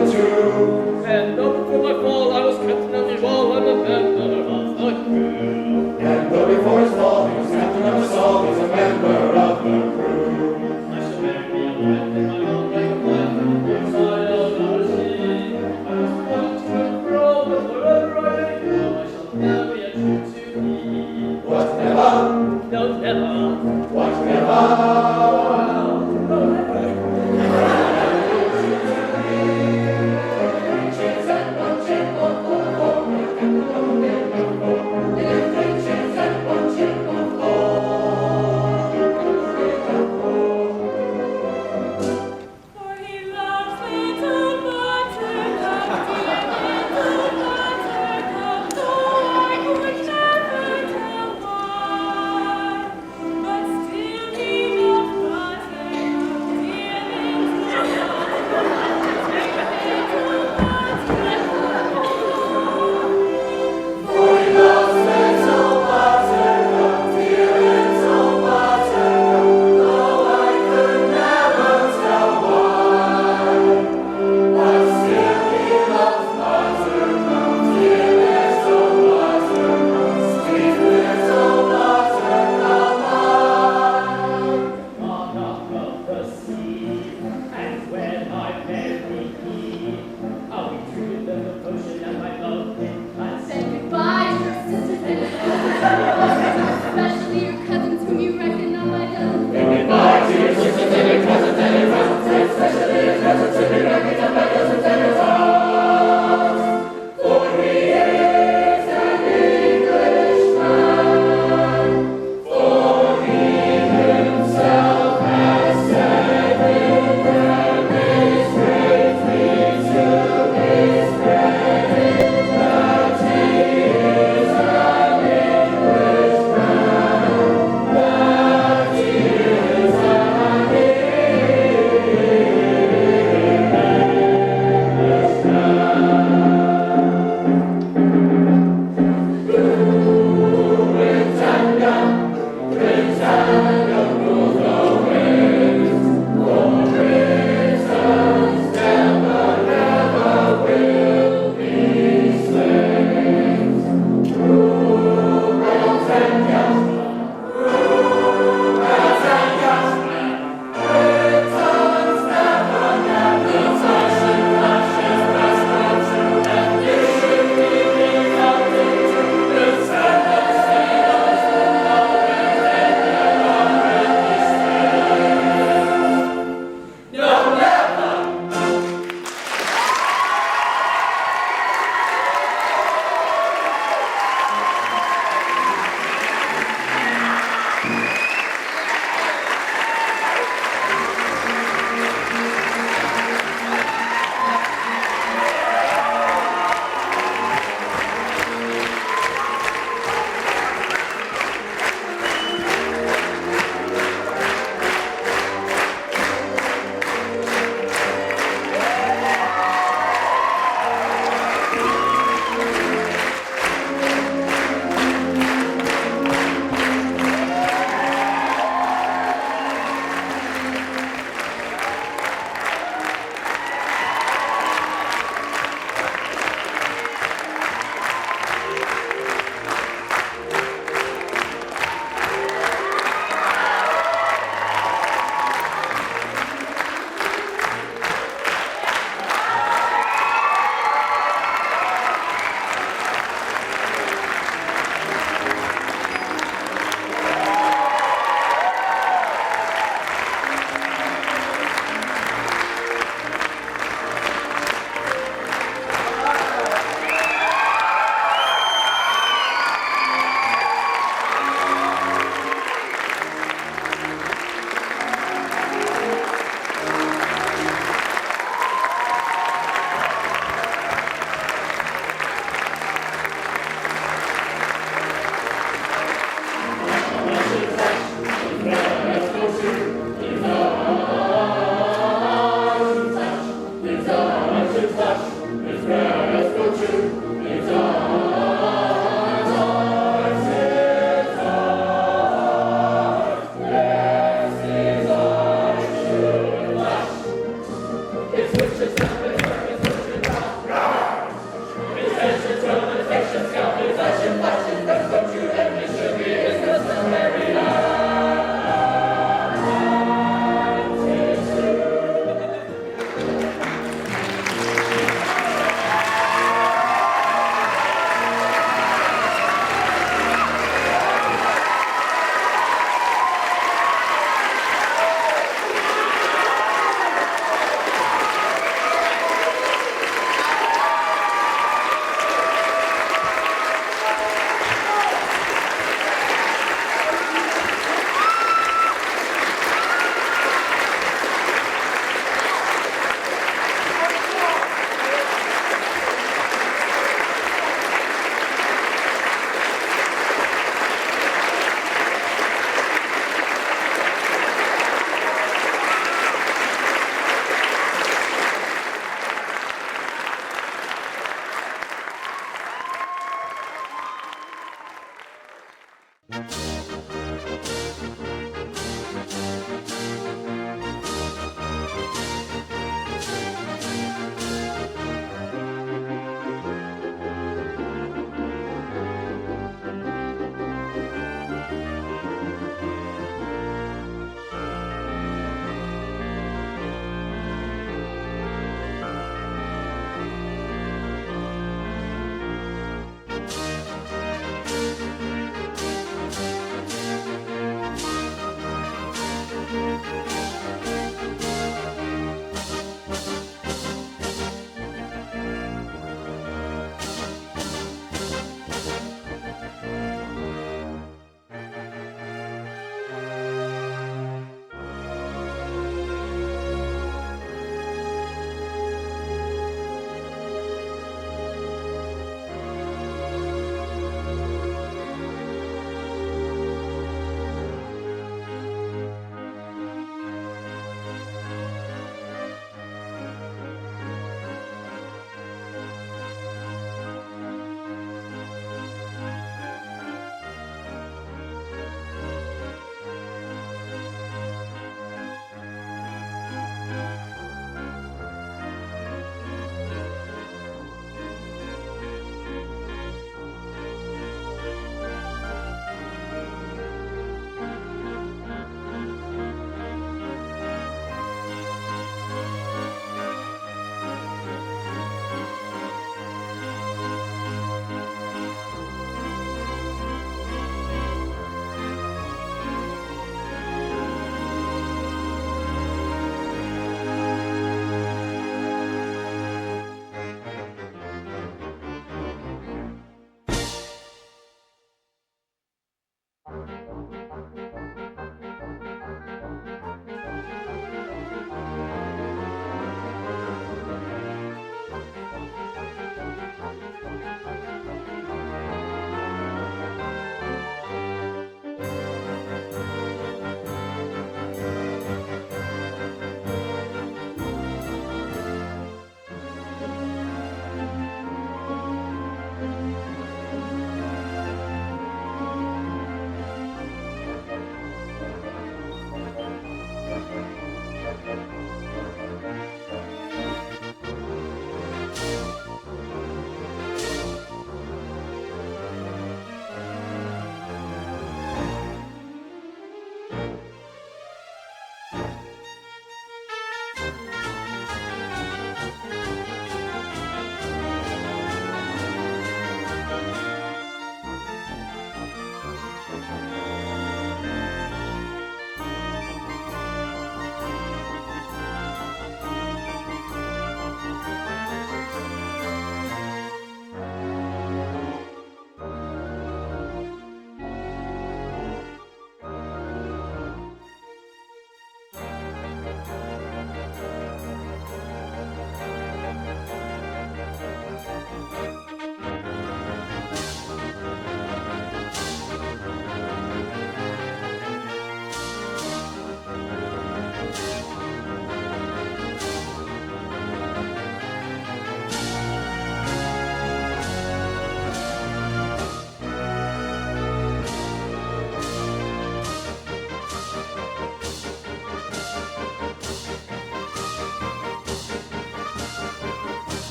prayers go true. It's ours, ours is ours. Yes, is ours, should flush. It's which is up, it's dark, it's which is round. It's tension, trouble, affection, scalp, inflection, flashes, breath go true, and mystery is customary.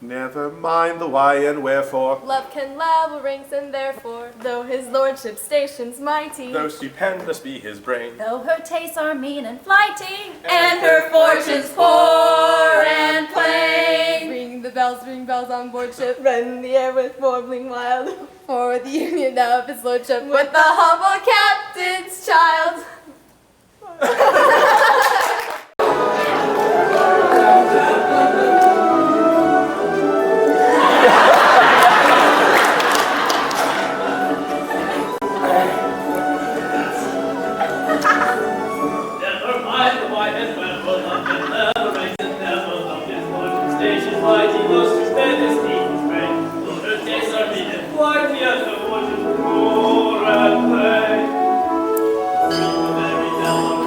Never mind the why and wherefore. Love can level ranks, and therefore, though his lordship's station's mighty, Though stupendous be his brain, Though her tastes are mean and flighty, and her fortunes poor and plain. Ring bells on board ship, rend the air with warbling wild, for the union of his lordship with the humble captain's child. Never mind the why and wherefore, love can never raise and never love his fortune station mighty, those who spend his equals brain. Though her tastes are mean and flighty, and her fortune poor and plain. Sweet the merry bell on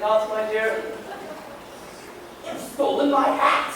thoughts, my dear? You've stolen my hat!